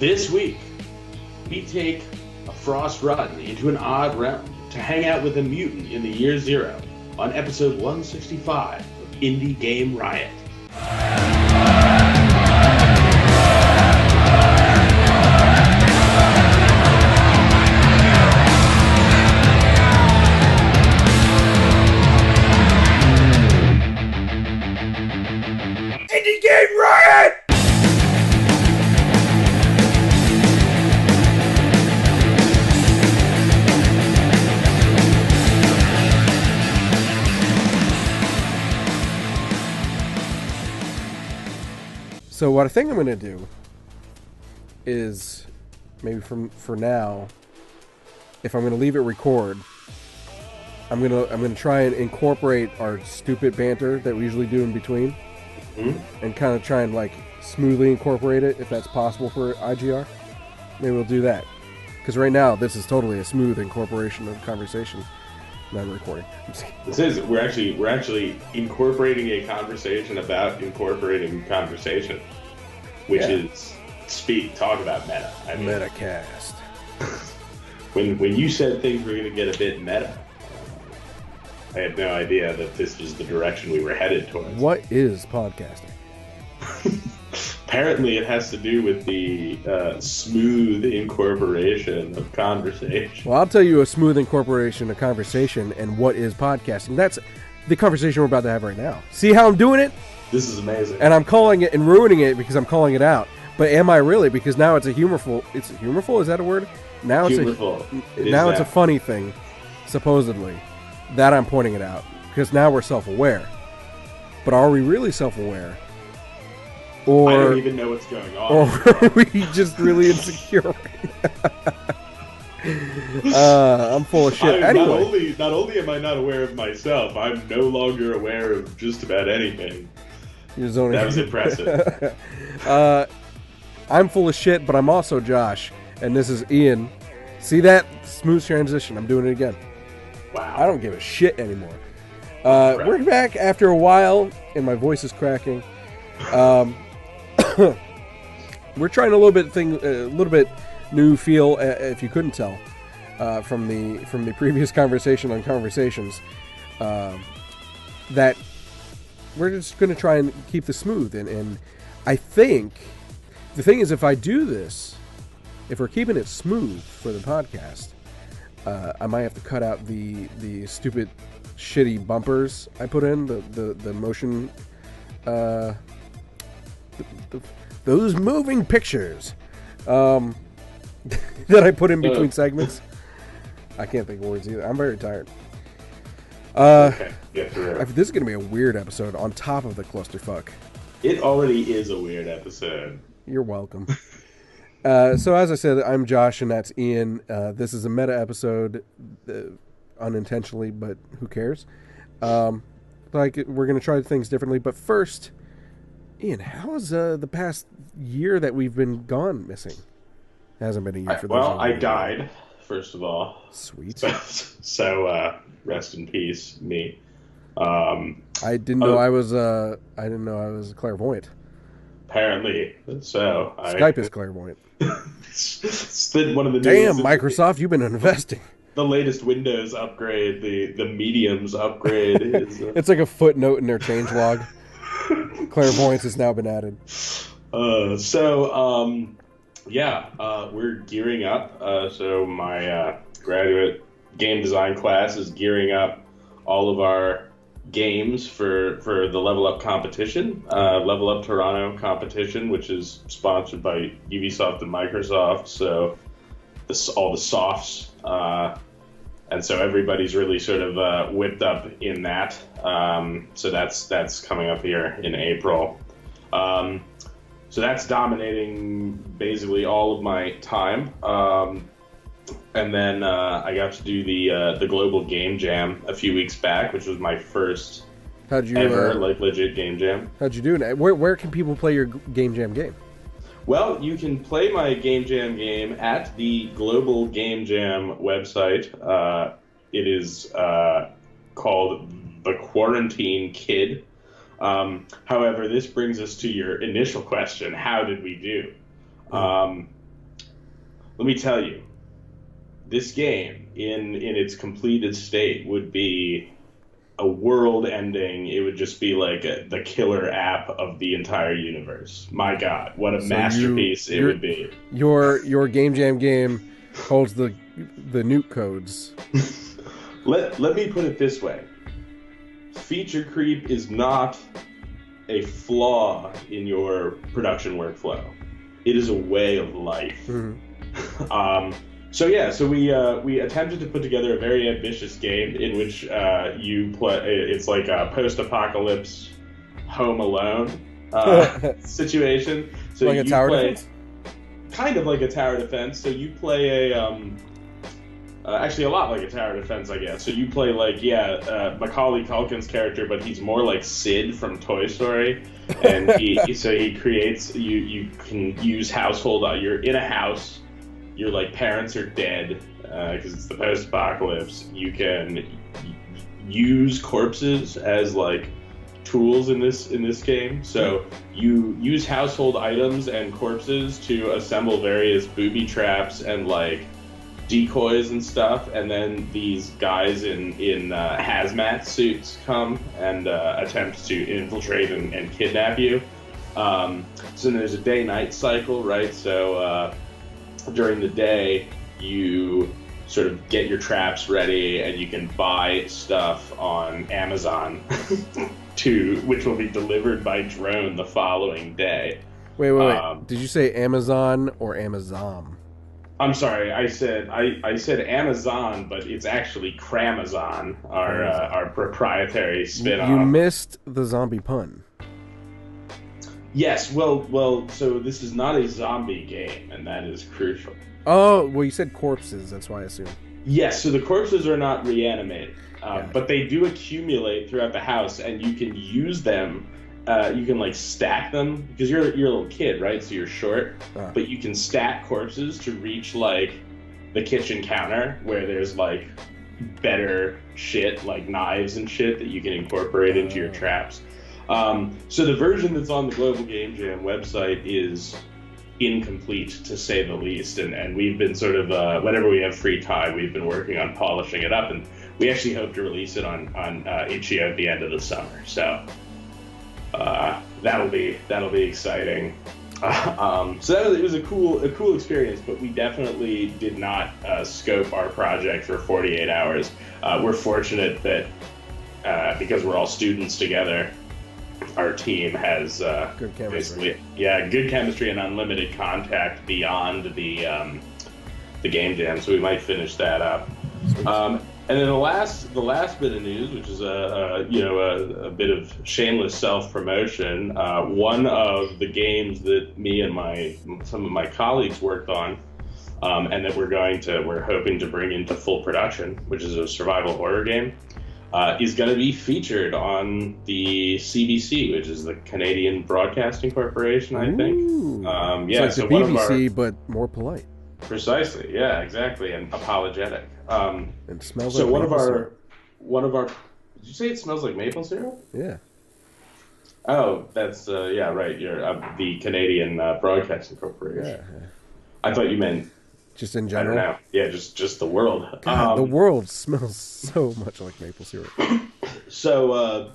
This week, we take a frost run into an odd realm to hang out with a mutant in the year zero on episode 165 of Indie Game Riot. Indie Game Riot! So what I think I'm going to do is, maybe for now, if I'm going to leave it record, I'm going to try and incorporate our stupid banter that we usually do in between, and kind of try and like smoothly incorporate it if that's possible for IGR. Maybe we'll do that, because right now this is totally a smooth incorporation of conversation. Not recording. We're actually incorporating a conversation about incorporating conversation, which is talk about meta. I mean, Metacast. when you said things were going to get a bit meta, I had no idea that this was the direction we were headed towards. What is podcasting? Apparently, it has to do with the smooth incorporation of conversation. Well, I'll tell you a smooth incorporation of conversation and what is podcasting. That's the conversation we're about to have right now. See how I'm doing it? This is amazing. And I'm calling it and ruining it because I'm calling it out. But am I really? Because now it's a humorful. It's humorful. Is that a word? Now it's humorful. It's a funny thing, supposedly, that I'm pointing it out because now we're self-aware. But are we really self-aware? Or, I don't even know what's going on. Or are we just really insecure? I'm full of shit. Anyway. Not only am I not aware of myself, I'm no longer aware of just about anything. That was impressive. I'm full of shit, but I'm also Josh, and this is Ian. See that? Smooth transition. I'm doing it again. Wow. I don't give a shit anymore. We're back after a while, and my voice is cracking. We're trying a little bit new feel, if you couldn't tell, from the previous conversation on conversations, that we're just going to try and keep this smooth. And I think the thing is, if I do this, if we're keeping it smooth for the podcast, I might have to cut out the stupid, shitty bumpers I put in, the motion, those moving pictures that I put in between segments. I can't think of words either. I'm very tired. Okay. This is going to be a weird episode on top of the clusterfuck. It already is a weird episode. You're welcome. So as I said, I'm Josh and that's Ian. This is a meta episode, unintentionally, but who cares? We're going to try things differently. But first, Ian, how has the past year that we've been gone missing? It hasn't been a year for those. Well, I died, first of all. Sweet. So rest in peace, me. I didn't know I was clairvoyant. Apparently, so Skype is clairvoyant. It's been one of the damn Microsoft, you've been investing. The latest Windows upgrade, the mediums upgrade is. It's like a footnote in their changelog. Clairvoyance has now been added. We're gearing up. So my graduate game design class is gearing up all of our games for the Level Up competition, Level Up Toronto competition, which is sponsored by Ubisoft and Microsoft. So all the softs, and so everybody's really sort of whipped up in that. So that's coming up here in April. So that's dominating basically all of my time. And then I got to do the Global Game Jam a few weeks back, which was my first ever legit game jam. How'd you do it? Where can people play your game jam game? Well, you can play my game jam game at the Global Game Jam website. It is called The Quarantine Kid. However, this brings us to your initial question: how did we do? let me tell you, this game in its completed state would be a world-ending. It would just be like the killer app of the entire universe. My God, what a masterpiece it would be. Your Game Jam game holds the nuke codes. Let me put it this way: feature creep is not a flaw in your production workflow. It is a way of life. Mm-hmm. So we attempted to put together a very ambitious game in which you play. It's like a post-apocalypse Home Alone situation. So like a tower defense? Kind of like a tower defense. So you play actually a lot like a tower defense, I guess. So you play Macaulay Culkin's character, but he's more like Sid from Toy Story, and he creates. You can use household. You're in a house. Your parents are dead because it's the post-apocalypse. You can use corpses as tools in this game. So you use household items and corpses to assemble various booby traps and decoys and stuff. And then these guys in hazmat suits come and attempt to infiltrate and kidnap you. So there's a day-night cycle, right? So during the day, you sort of get your traps ready, and you can buy stuff on Amazon, which will be delivered by drone the following day. Wait. Did you say Amazon or Amazon? I'm sorry, I said Amazon, but it's actually Cramazon, our proprietary spin-off. You missed the zombie pun. Yes, well, so this is not a zombie game, and that is crucial. Oh, well, you said corpses, that's why I assumed. Yes, so the corpses are not reanimated, but they do accumulate throughout the house, and you can use them. You can stack them, because you're a little kid, right? So you're short, but you can stack corpses to reach the kitchen counter, where there's better shit, knives and shit that you can incorporate into your traps. So the version that's on the Global Game Jam website is incomplete, to say the least, and we've been sort of whenever we have free time, we've been working on polishing it up, and we actually hope to release it on itch.io at the end of the summer. So that'll be exciting. So it was a cool experience, but we definitely did not scope our project for 48 hours. We're fortunate that because we're all students together, our team has good chemistry. Good chemistry and unlimited contact beyond the game jam. So we might finish that up. And then the last bit of news, which is a bit of shameless self-promotion. One of the games that me and some of my colleagues worked on, and that we're hoping to bring into full production, which is a survival horror game, is going to be featured on the CBC, which is the Canadian Broadcasting Corporation, I think. It's like the BBC, but more polite. Precisely, yeah, exactly, and apologetic. It smells so like one of our. Did you say it smells like maple syrup? Yeah. Oh, that's right. You're the Canadian Broadcasting Corporation. Yeah. I thought you meant just in general. I don't know. Yeah, just the world. God, the world smells so much like maple syrup. So,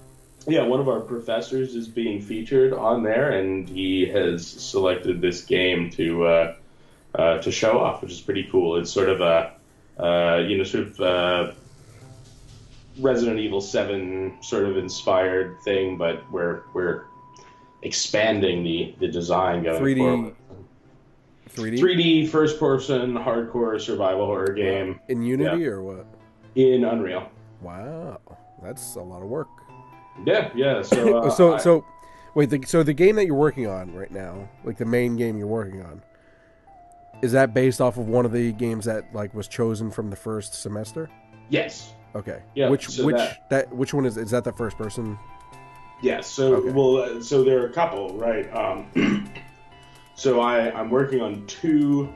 one of our professors is being featured on there, and he has selected this game to show off, which is pretty cool. It's sort of a Resident Evil 7 sort of inspired thing, but we're expanding the design going forward. 3D first person hardcore survival horror game. In Unity or what? In Unreal. Wow, that's a lot of work. Yeah. So so the game that you're working on right now, the main game you're working on, is that based off of one of the games that was chosen from the first semester? Yes. Okay. Yeah. Which one is that? The first person? Yes. So okay. So there are a couple, right? So I'm working on two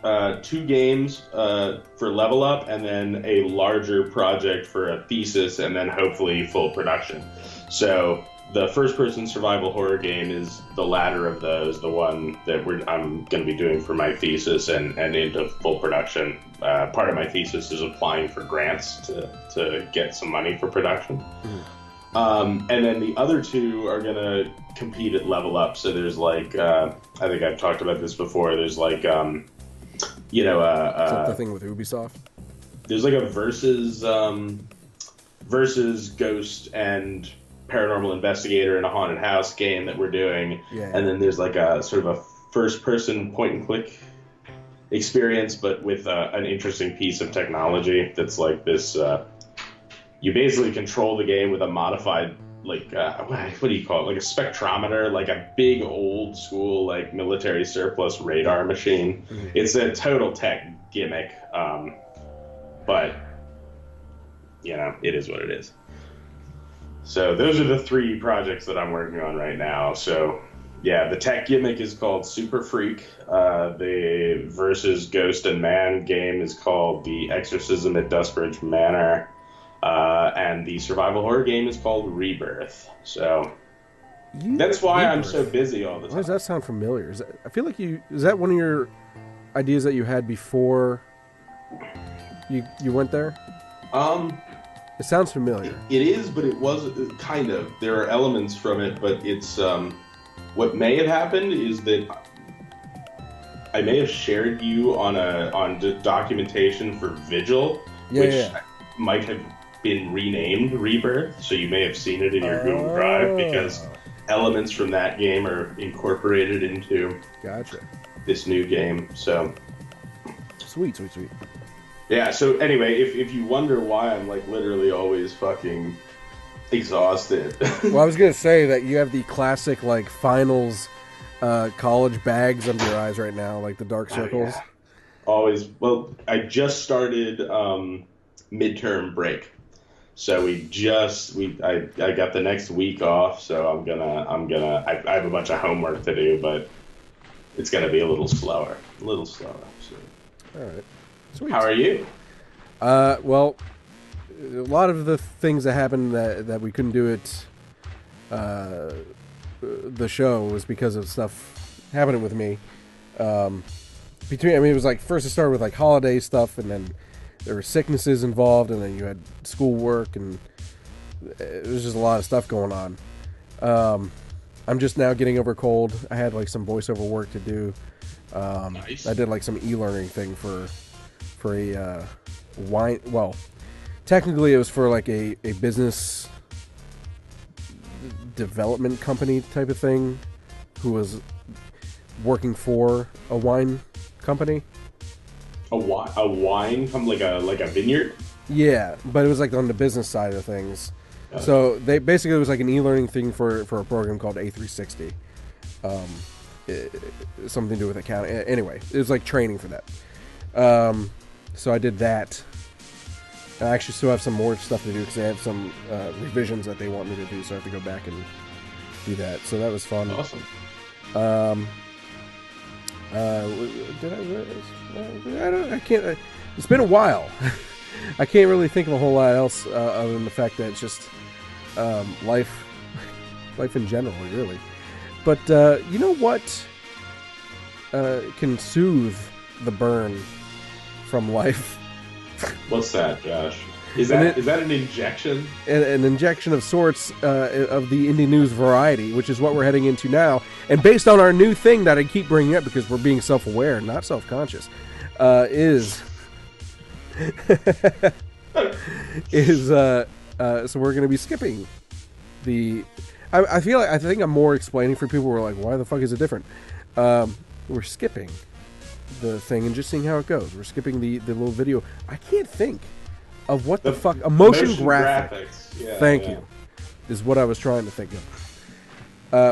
games for Level Up, and then a larger project for a thesis, and then hopefully full production. So the first-person survival horror game is the latter of those, the one that I'm going to be doing for my thesis and into full production. Part of my thesis is applying for grants to get some money for production. And then the other two are going to compete at level up. So there's like, I think I've talked about this before, there's like, is that the thing with Ubisoft? There's like a versus Ghost and Paranormal Investigator in a haunted house game that we're doing, and then there's like a sort of a first-person point-and-click experience, but with an interesting piece of technology that's like this. You basically control the game with a modified, like what do you call it? Like a spectrometer, like a big old-school like military surplus radar machine. It's a total tech gimmick, but you know, it is what it is. So those are the three projects that I'm working on right now. So yeah, the tech gimmick is called Super Freak. The versus Ghost and Man game is called The Exorcism at Dustbridge Manor. And the survival horror game is called Rebirth. So that's why I'm so busy all the time. Why does that sound familiar? I feel like is that one of your ideas that you had before you went there? It sounds familiar. It is, but it was kind of. There are elements from it, but it's what may have happened is that I may have shared you on documentation for Vigil, which might have been renamed Rebirth, so you may have seen it in your Google Drive because elements from that game are incorporated into this new game. So sweet. Yeah, so anyway, if you wonder why I'm like literally always fucking exhausted. Well, I was going to say that you have the classic like finals college bags under your eyes right now, like the dark circles. Yeah. Always. Well, I just started midterm break. So I got the next week off, so I have a bunch of homework to do, but it's going to be a little slower. So. All right. Sweet. How are you? Well, a lot of the things that happened that we couldn't do it, the show was because of stuff happening with me. It was like first it started with like holiday stuff, and then there were sicknesses involved, and then you had schoolwork, and it was just a lot of stuff going on. I'm just now getting over a cold. I had like some voiceover work to do. Nice. I did like some e-learning thing for a wine. Well, technically it was for like a business development company type of thing, who was working for a wine company. A wine company, like a vineyard. Yeah, but it was like on the business side of things. So they basically, it was like an e-learning thing for a program called A360. Something to do with accounting. Anyway, it was like training for that. So I did that. I actually still have some more stuff to do because I have some revisions that they want me to do, so I have to go back and do that. So that was fun. Awesome. I can't. It's been a while. I can't really think of a whole lot else other than the fact that it's just life in general, really. But you know what can soothe the burn from life? What's that, Josh? Is that an injection? An injection of sorts of the indie news variety, which is what we're heading into now. And based on our new thing that I keep bringing up because we're being self-aware, not self-conscious, so we're going to be skipping the... I think I'm more explaining for people who are like, why the fuck is it different? We're skipping the thing and just seeing how it goes. We're skipping the little video. I can't think of what the fuck... A motion graphics. Yeah, Thank you. Is what I was trying to think of.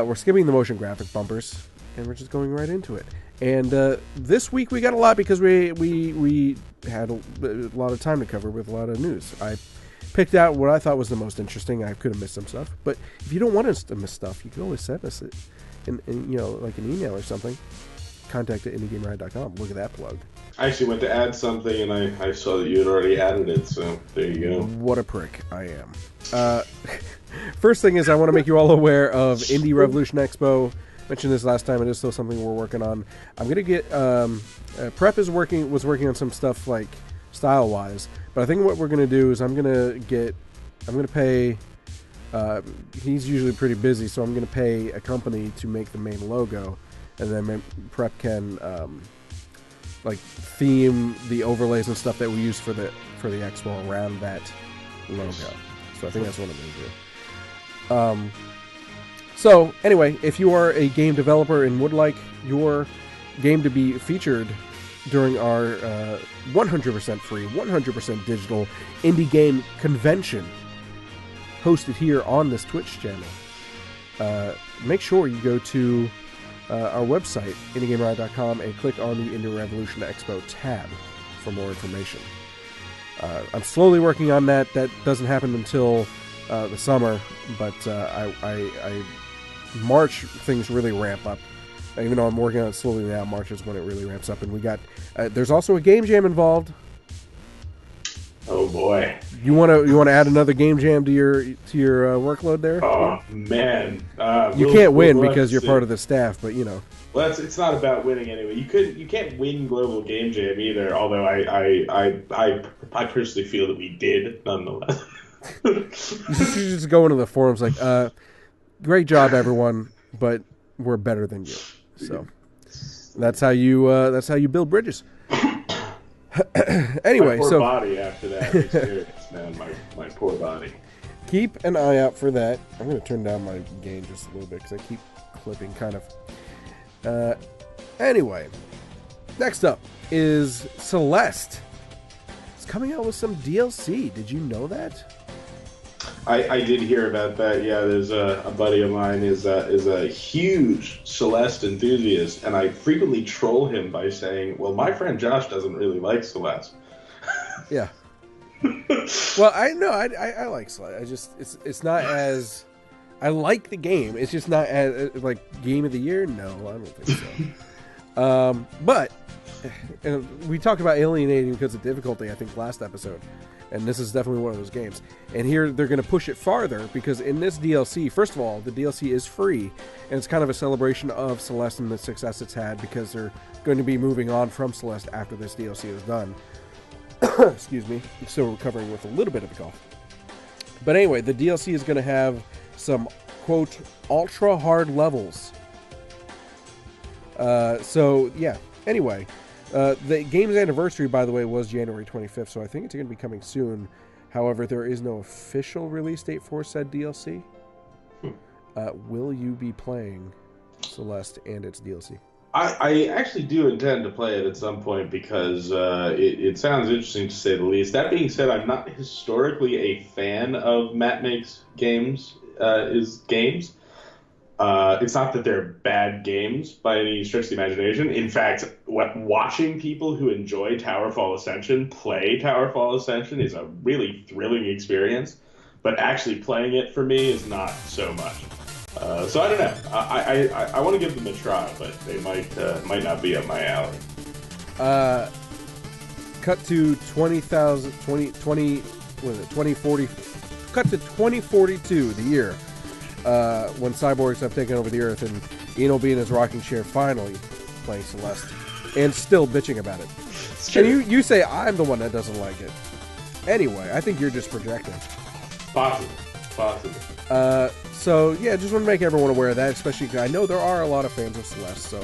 We're skipping the motion graphic bumpers, and we're just going right into it. And this week we got a lot because we had a lot of time to cover with a lot of news. I picked out what I thought was the most interesting. I could have missed some stuff, but if you don't want us to miss stuff, you can always send us it in like an email or something. Contact at indiegameriot.com. Look at that plug. I actually went to add something, and I saw that you had already added it, so there you go. What a prick I am. First thing is I want to make you all aware of Indie Revolution Expo. Mentioned this last time. It is still something we're working on. I'm gonna get Prep was working on some stuff like style wise, but I think what we're gonna do is I'm gonna pay. He's usually pretty busy, so I'm gonna pay a company to make the main logo, and then Prep can like theme the overlays and stuff that we use for the expo around that logo. So I think that's what I'm gonna do. So anyway, if you are a game developer and would like your game to be featured during our 100% free, 100% digital indie game convention hosted here on this Twitch channel, make sure you go to our website, indiegameriot.com, and click on the Indie Revolution Expo tab for more information. I'm slowly working on that. That doesn't happen until the summer, but March things really ramp up. Even though I'm working on it slowly now, March is when it really ramps up. And we got there's also a game jam involved. Oh boy! You want to add another game jam to your workload there? Oh man! You can't win because you're part of the staff, but you know. Well, it's not about winning anyway. You can't win Global Game Jam either. Although I personally feel that we did nonetheless. You just go into the forums like, great job everyone, but we're better than you. So that's how you build bridges. Anyway, my poor so body after that experience, man. My poor body. Keep an eye out for that. I'm going to turn down my gain just a little bit because I keep clipping kind of. Anyway, next up is Celeste. It's coming out with some DLC. Did you know that? I did hear about that. Yeah, there's a buddy of mine is a huge Celeste enthusiast, and I frequently troll him by saying, "Well, my friend Josh doesn't really like Celeste." Yeah. Well, I know I like Celeste. It's not as I like the game. It's just not as like game of the year. No, I don't think so. But and we talked about alienating because of difficulty. I think last episode. And this is definitely one of those games. And here they're going to push it farther because in this DLC, first of all, the DLC is free. And it's kind of a celebration of Celeste and the success it's had because they're going to be moving on from Celeste after this DLC is done. Excuse me. I'm still recovering with a little bit of a cough. But anyway, the DLC is going to have some, quote, ultra hard levels. So, yeah. Anyway. The game's anniversary, by the way, was January 25th, so I think it's going to be coming soon. However, there is no official release date for said DLC. Will you be playing Celeste and its DLC? I actually do intend to play it at some point because it sounds interesting to say the least. That being said, I'm not historically a fan of Matt Makes games. It's not that they're bad games by any stretch of the imagination. In fact, watching people who enjoy Towerfall Ascension play Towerfall Ascension is a really thrilling experience, but actually playing it for me is not so much. So I don't know. I want to give them a try, but they might not be up my alley. Cut to 2040. Cut to 2042, the year. When cyborgs have taken over the Earth and Ian will be in his rocking chair finally playing Celeste and still bitching about it. And you say I'm the one that doesn't like it. Anyway, I think you're just projecting. Possible. So yeah, just want to make everyone aware of that, especially because I know there are a lot of fans of Celeste, so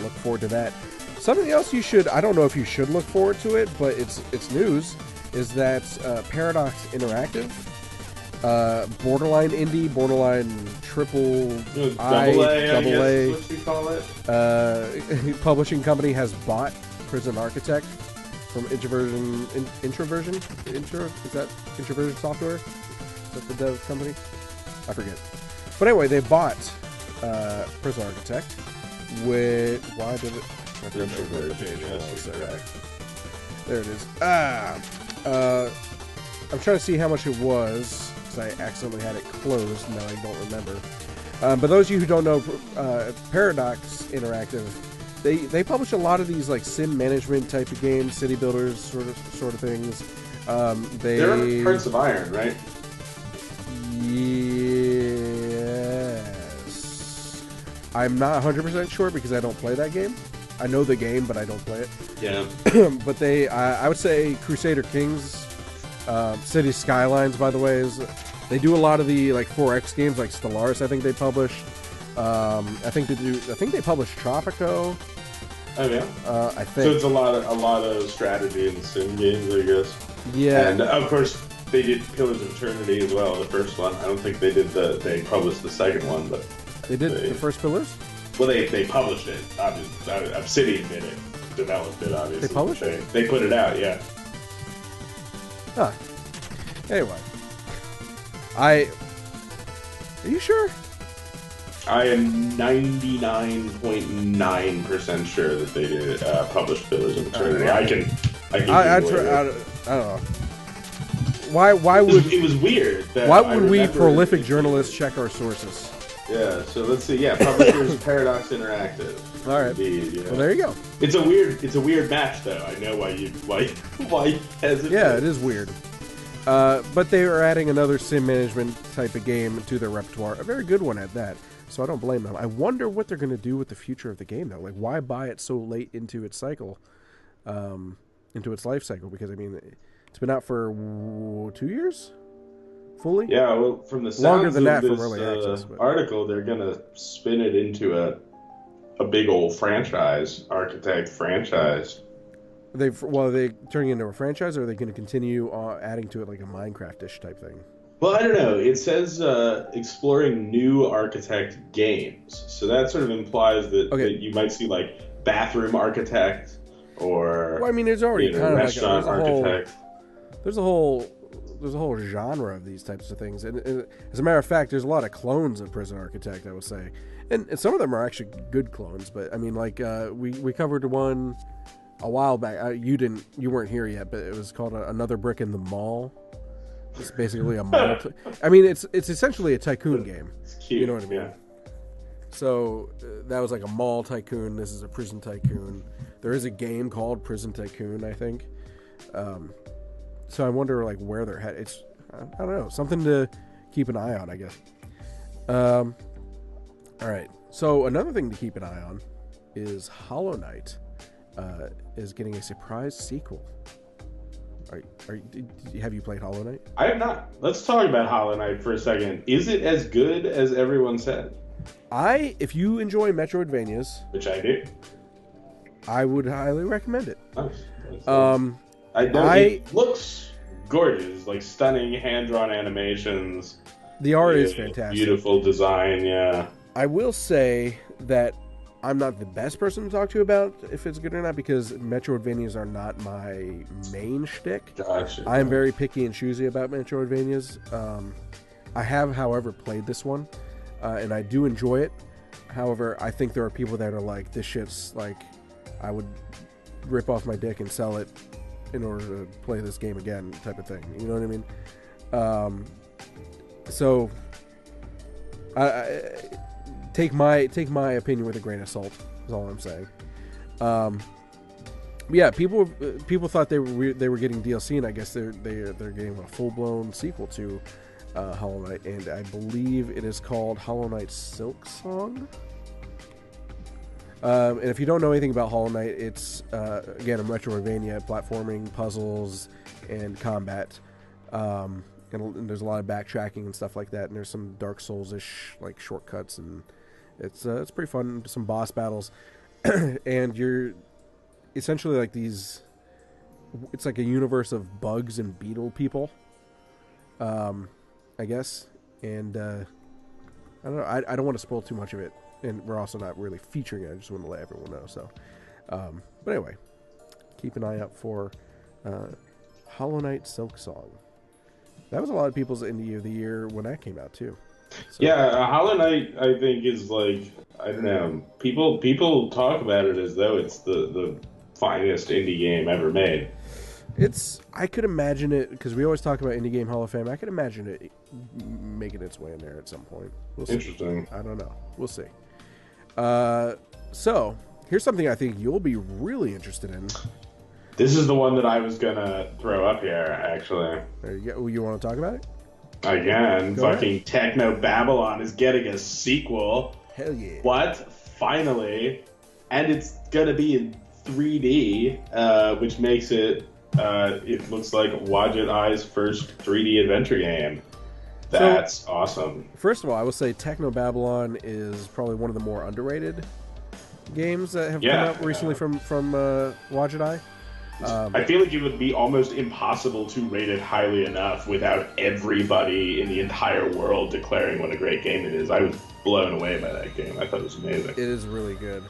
look forward to that. Something else I don't know if you should look forward to it, but it's news, is that Paradox Interactive, borderline indie, borderline triple double A, what you call it. Publishing company has bought Prison Architect from Introversion Software? Is that the dev company? I forget. But anyway, they bought Prison Architect with there it is. I'm trying to see how much it was because I accidentally had it closed. Now I don't remember. But those of you who don't know, Paradox Interactive, they publish a lot of these like sim management type of games, city builders sort of things. They're Hearts of Iron, right? Yes. I'm not 100% sure because I don't play that game. I know the game, but I don't play it. Yeah. But I would say Crusader Kings, City Skylines, by the way, they do a lot of the like 4X games, like Stellaris. I think they publish. I think they publish Tropico. Oh yeah. I think. So it's a lot of strategy and sim games, I guess. Yeah. And of course they did Pillars of Eternity as well, the first one. I don't think they published the second one, but they did the first Pillars. Well, they published it. Obsidian did it, developed it. Obviously, they published it. They put it out, yeah. Huh. Anyway, are you sure? I am 99.9% sure that they did publish Pillars of Eternity. I don't know. Why would it was weird? Why would we prolific journalists check our sources? Yeah, so let's see. Yeah, publishers Paradox Interactive. All right. Indeed, yeah. Well, there you go. It's a weird match, though. I know why you hesitate. Yeah, it is weird. But they are adding another sim management type of game to their repertoire, a very good one at that. So I don't blame them. I wonder what they're going to do with the future of the game, though. Like, why buy it so late into its cycle, into its life cycle? Because I mean, it's been out for 2 years. Fully? Yeah, well, from the sounds longer than that of this from early access, article, they're gonna spin it into a big old architect franchise. Are they turning it into a franchise, or are they going to continue adding to it like a Minecraft-ish type thing? Well, I don't know. It says exploring new architect games, so that sort of implies that you might see like bathroom architect or. Well, I mean, there's already kind of restaurant architect. There's a whole genre of these types of things, and as a matter of fact, there's a lot of clones of Prison Architect, I would say, and some of them are actually good clones. But I mean, like we covered one a while back. You weren't here yet, but it was called Another Brick in the Mall. It's basically a mall. I mean, it's essentially a tycoon game. It's cute. You know what I mean? Yeah. So that was like a mall tycoon. This is a prison tycoon. There is a game called Prison Tycoon, I think. So I wonder, like, where they're headed. It's, I don't know, something to keep an eye on, I guess. All right. So another thing to keep an eye on is Hollow Knight is getting a surprise sequel. Have you played Hollow Knight? I have not. Let's talk about Hollow Knight for a second. Is it as good as everyone said? If you enjoy Metroidvanias, which I do, I would highly recommend it. Nice. It looks gorgeous, like stunning hand-drawn animations. The art is fantastic. Beautiful design, yeah. I will say that I'm not the best person to talk to about if it's good or not, because Metroidvanias are not my main shtick. Gotcha. I am very picky and choosy about Metroidvanias. I have, however, played this one, and I do enjoy it. However, I think there are people that are like, this shit's like, I would rip off my dick and sell it in order to play this game again, type of thing. You know what I mean? So I take my opinion with a grain of salt. Is all I'm saying. Yeah, people thought they were getting DLC, and I guess they're getting a full blown sequel to Hollow Knight, and I believe it is called Hollow Knight Silk Song. And if you don't know anything about Hollow Knight, it's again a Metroidvania, platforming, puzzles, and combat. And there's a lot of backtracking and stuff like that. And there's some Dark Souls-ish like shortcuts, and it's pretty fun. Some boss battles, and you're essentially like these. It's like a universe of bugs and beetle people. I guess, and I don't know. I don't want to spoil too much of it. And we're also not really featuring it. I just want to let everyone know. So, but anyway, keep an eye out for Hollow Knight Silk Song. That was a lot of people's indie of the year when that came out too. So. Yeah, Hollow Knight, I think, is like, I don't know. People talk about it as though it's the finest indie game ever made. I could imagine it, because we always talk about Indie Game Hall of Fame. I could imagine it making its way in there at some point. We'll see. Interesting. I don't know. We'll see. So, here's something I think you'll be really interested in. This is the one that I was going to throw up here, actually. There you go. You want to talk about it? Again, Go fucking Techno Babylon is getting a sequel. Hell yeah. What? Finally. And it's gonna be in 3D, which makes it, it looks like Wadjet Eye's first 3D adventure game. That's awesome. First of all, I will say Techno Babylon is probably one of the more underrated games that have come out recently from Wadjet Eye. I feel like it would be almost impossible to rate it highly enough without everybody in the entire world declaring what a great game it is. I was blown away by that game. I thought it was amazing. It is really good.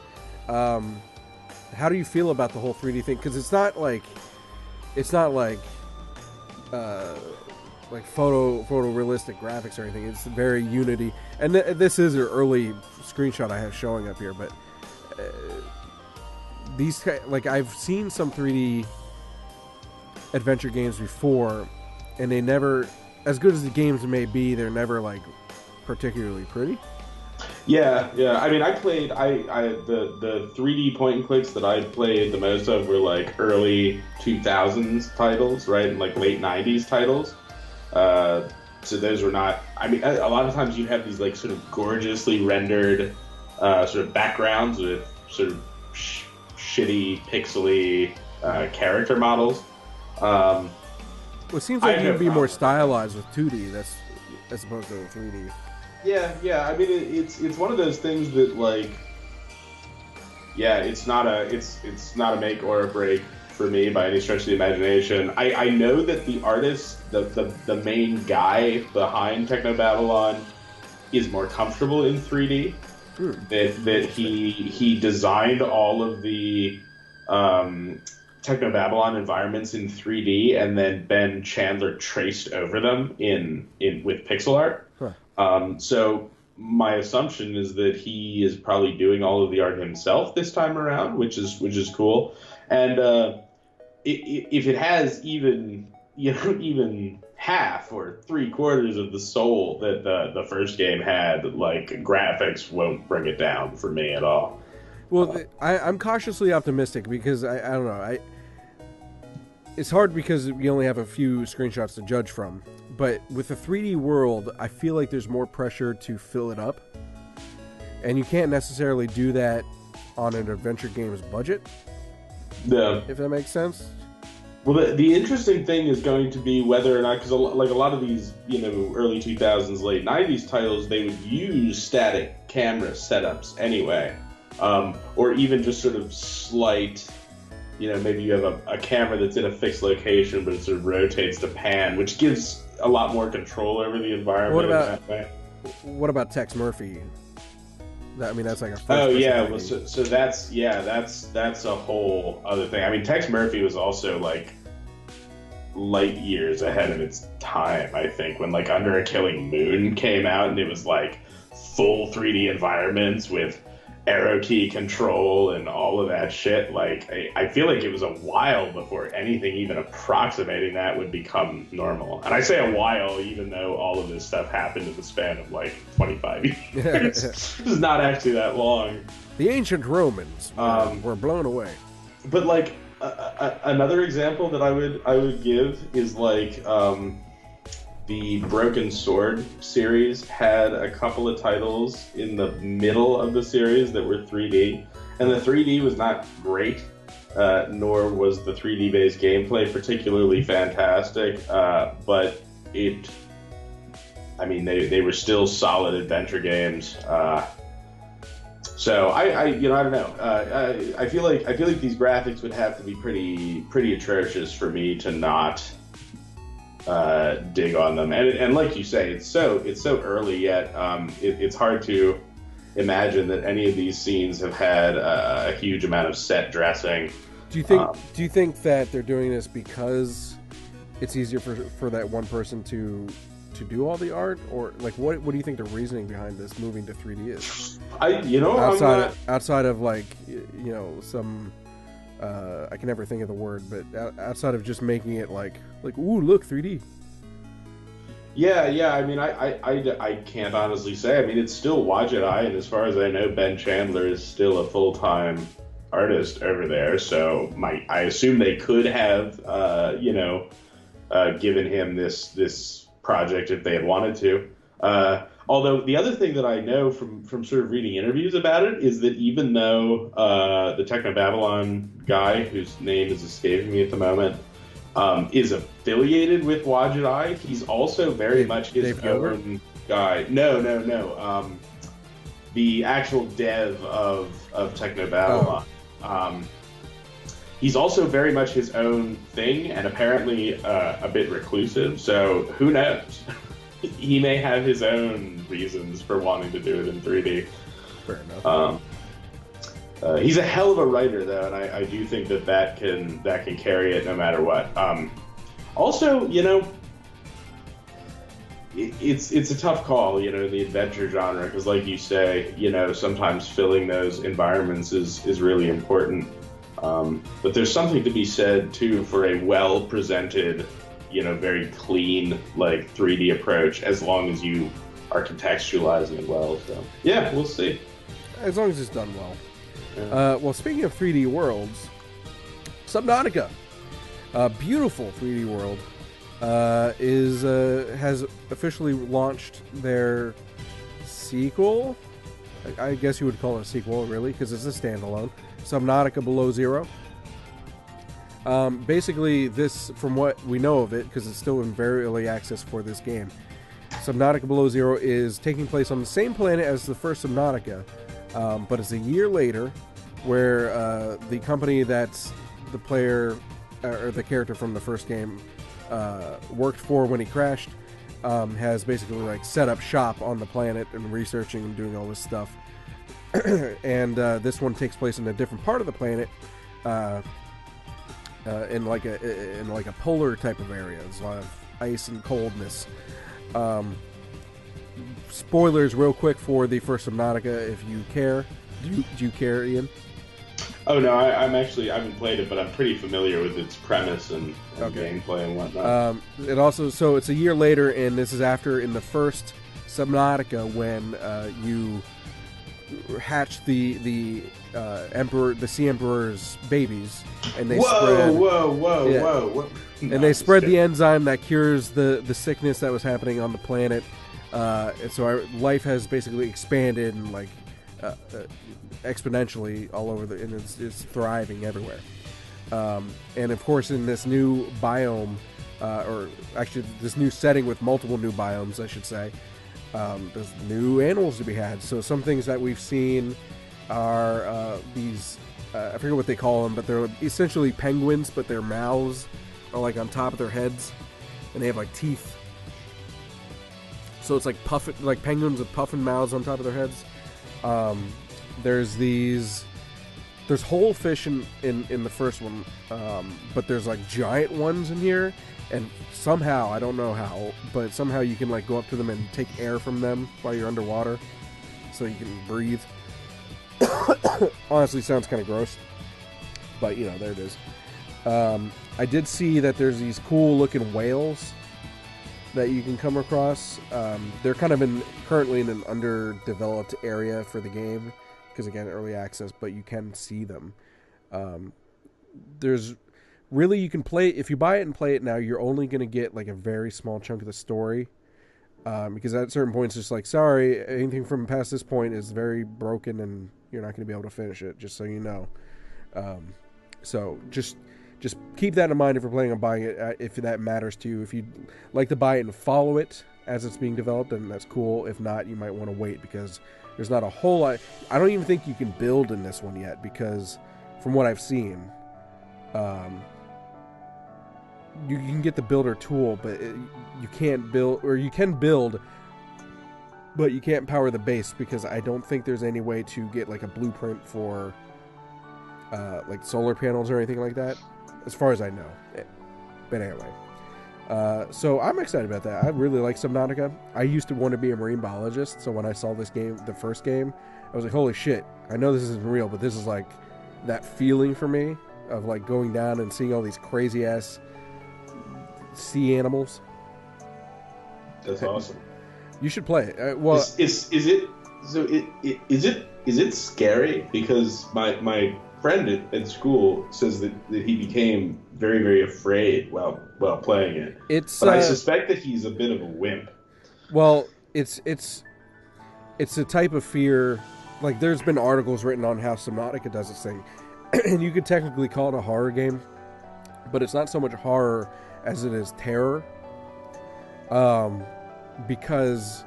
How do you feel about the whole 3D thing? Because it's not like photorealistic graphics or anything. It's very Unity, and this is an early screenshot I have showing up here. But these, like, I've seen some 3D adventure games before, and they never, as good as the games may be, they're never like particularly pretty. Yeah. I mean, I played the 3D point and clicks that I played the most of were like early 2000s titles, right, and like late 90s titles. So those were not. I mean, a lot of times you have these like sort of gorgeously rendered sort of backgrounds with sort of shitty pixely character models. It seems like you'd be more stylized with 2D. That's as opposed to 3D. Yeah. I mean, it's one of those things that, like, yeah, it's not a make or a break for me by any stretch of the imagination. I know that the artist, the main guy behind Techno Babylon, is more comfortable in 3D. That he designed all of the Techno Babylon environments in 3D, and then Ben Chandler traced over them with pixel art. So my assumption is that he is probably doing all of the art himself this time around, which is cool. And if it has even half or 3/4 of the soul that the first game had, like, graphics won't bring it down for me at all. Well, I'm cautiously optimistic because I don't know. It's hard because you only have a few screenshots to judge from. But with the 3D world, I feel like there's more pressure to fill it up. And you can't necessarily do that on an adventure game's budget. Yeah. If that makes sense. Well, the interesting thing is going to be whether or not, because like a lot of these, early 2000s, late 90s titles, they would use static camera setups anyway. Or even just sort of slight, maybe you have a camera that's in a fixed location, but it sort of rotates to pan, which gives a lot more control over the environment in that way. What about Tex Murphy? That's like a first. Oh yeah, well, so that's a whole other thing. I mean, Tex Murphy was also like light years ahead of its time. I think when like Under a Killing Moon came out, and it was like full 3D environments with arrow key control and all of that shit. Like, I feel like it was a while before anything even approximating that would become normal. And I say a while, even though all of this stuff happened in the span of like 25 years. This is not actually that long. The ancient Romans were blown away. But like another example that I would give is like the Broken Sword series had a couple of titles in the middle of the series that were 3D, and the 3D was not great, nor was the 3D based gameplay particularly fantastic, but they were still solid adventure games. So I don't know. I feel like these graphics would have to be pretty atrocious for me to not dig on them, and like you say, it's so early yet. It's hard to imagine that any of these scenes have had a huge amount of set dressing. Do you think that they're doing this because it's easier for that one person to do all the art, or like what do you think the reasoning behind this moving to 3D is? Outside of like some. I can never think of the word, but outside of just making it like ooh, look, 3D. Yeah. I mean, I can't honestly say. I mean, it's still Wadjet Eye, and as far as I know, Ben Chandler is still a full-time artist over there. So I assume they could have, given him this project if they had wanted to. Although the other thing that I know from sort of reading interviews about it is that even though the Techno Babylon guy, whose name is escaping me at the moment, is affiliated with Wadjet Eye, he's also very much his own guy. No. The actual dev of Techno Babylon. He's also very much his own thing, and apparently a bit reclusive, so who knows? He may have his own reasons for wanting to do it in 3D. Fair enough. He's a hell of a writer, though, and I do think that can carry it no matter what. Also, it's a tough call, the adventure genre, because like you say, sometimes filling those environments is really important. But there's something to be said, too, for a well-presented, very clean, 3D approach, as long as you are contextualizing it well. So, yeah, we'll see. As long as it's done well. Yeah. Well, speaking of 3D worlds, Subnautica, a beautiful 3D world, has officially launched their sequel. I guess you would call it a sequel, really, because it's a standalone. Subnautica Below Zero. Basically, this, from what we know of it, because it's still in very early access for this game, Subnautica Below Zero is taking place on the same planet as the first Subnautica, but it's a year later, where the company that's the player, or the character from the first game, worked for when he crashed, has basically set up shop on the planet and researching and doing all this stuff. And this one takes place in a different part of the planet, in a polar type of area. There's a lot of ice and coldness. Spoilers real quick for the first Subnautica, if you care. Do you care, Ian? Oh no, I haven't played it, but I'm pretty familiar with its premise and gameplay and whatnot. It also, so it's a year later, and this is after in the first Subnautica when you hatched the emperor, the Sea Emperor's babies, and they whoa. And they spread the enzyme that cures the sickness that was happening on the planet, and so our life has basically expanded and exponentially all over and it's thriving everywhere. And of course, in this new biome, or actually this new setting with multiple new biomes, I should say, there's new animals to be had. So some things that we've seen are these, I forget what they call them, but they're essentially penguins, but their mouths are on top of their heads, and they have teeth. So it's puffin, penguins with puffin mouths on top of their heads. There's whole fish in the first one, but there's giant ones in here, and somehow, I don't know how, but somehow you can go up to them and take air from them while you're underwater, so you can breathe. Honestly, sounds kind of gross, but there it is. I did see that there's these cool looking whales that you can come across. They're kind of currently in an underdeveloped area for the game, because again, early access, but you can see them. There's really, you can play, if you buy it and play it now, you're only going to get a very small chunk of the story, because at certain points it's sorry, anything from past this point is very broken and you're not going to be able to finish it, just so you know. So just keep that in mind if you're planning on buying it, if that matters to you. If you'd like to buy it and follow it as it's being developed, then that's cool. If not, you might want to wait, because there's not a whole lot. I don't even think you can build in this one yet, because from what I've seen, you can get the builder tool, but you can't build, or you can build, but you can't power the base, because I don't think there's any way to get a blueprint for solar panels or anything like that, as far as I know. But anyway, so I'm excited about that. I really like Subnautica. I used to want to be a marine biologist, so when I saw this game, the first game, I was like, holy shit, I know this isn't real, but this is that feeling for me of going down and seeing all these crazy ass sea animals. That's awesome. You should play it. Is it scary? Because my friend at school says that he became very, very afraid while playing it. But I suspect that he's a bit of a wimp. Well, it's a type of fear. Like, there's been articles written on how Subnautica does this thing, and you could technically call it a horror game, but it's not so much horror as it is terror. Because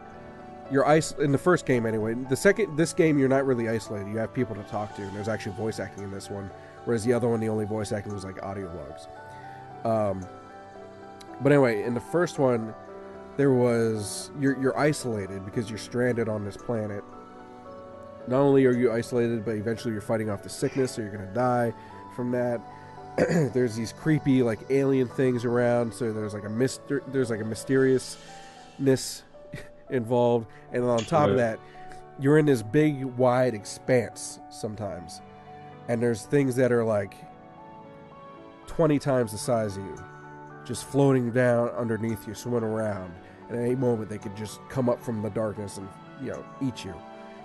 you're in the first game anyway. This game you're not really isolated. You have people to talk to, and there's actually voice acting in this one, whereas the other one, the only voice acting was like audio logs. But anyway, in the first one, you're isolated because you're stranded on this planet. Not only are you isolated, but eventually you're fighting off the sickness, so you're gonna die from that. There's these creepy like alien things around, so there's like a mysteriousness involved, and on top of that, you're in this big wide expanse sometimes, and there's things that are like 20 times the size of you, just floating down underneath you, swimming around, and at any moment they could just come up from the darkness and eat you.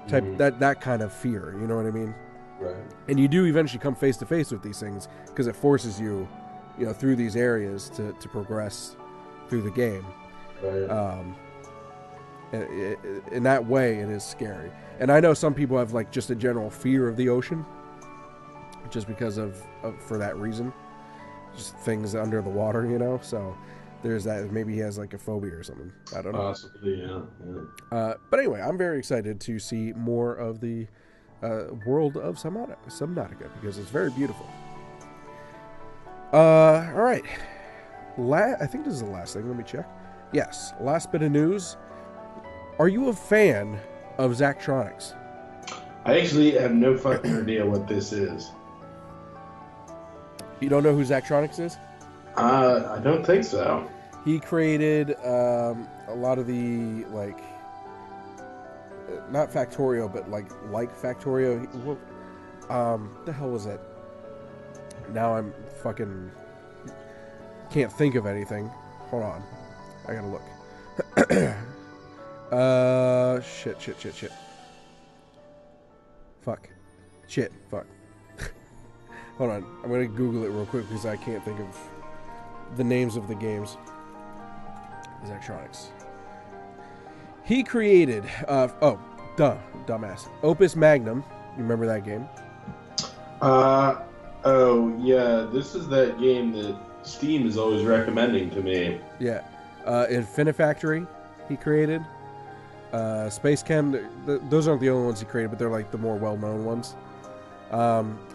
That kind of fear, you know what I mean? Right. And you do eventually come face to face with these things because it forces you, through these areas to progress through the game. Right. In that way, it is scary. And I know some people have like just a general fear of the ocean, just because of for that reason, just things under the water, So there's that. Maybe he has like a phobia or something. I don't know. Possibly, yeah. But anyway, I'm very excited to see more of the world of Subnautica because it's very beautiful. All right. I think this is the last thing. Let me check. Yes, last bit of news. Are you a fan of Zachtronics? I actually have no fucking idea what this is. You don't know who Zachtronics is? I don't think so. He created a lot of the, like, not Factorio, but like Factorio. The hell was it? Now I'm fucking can't think of anything. Hold on. I gotta look. Shit. Fuck. Hold on. I'm gonna Google it real quick because I can't think of the names of the games. Zachtronics. He created, dumbass. Opus Magnum. You remember that game? Oh, yeah. This is that game that Steam is always recommending to me. Yeah. Infinifactory, he created. Space Chem, those aren't the only ones he created, but they're like the more well-known ones.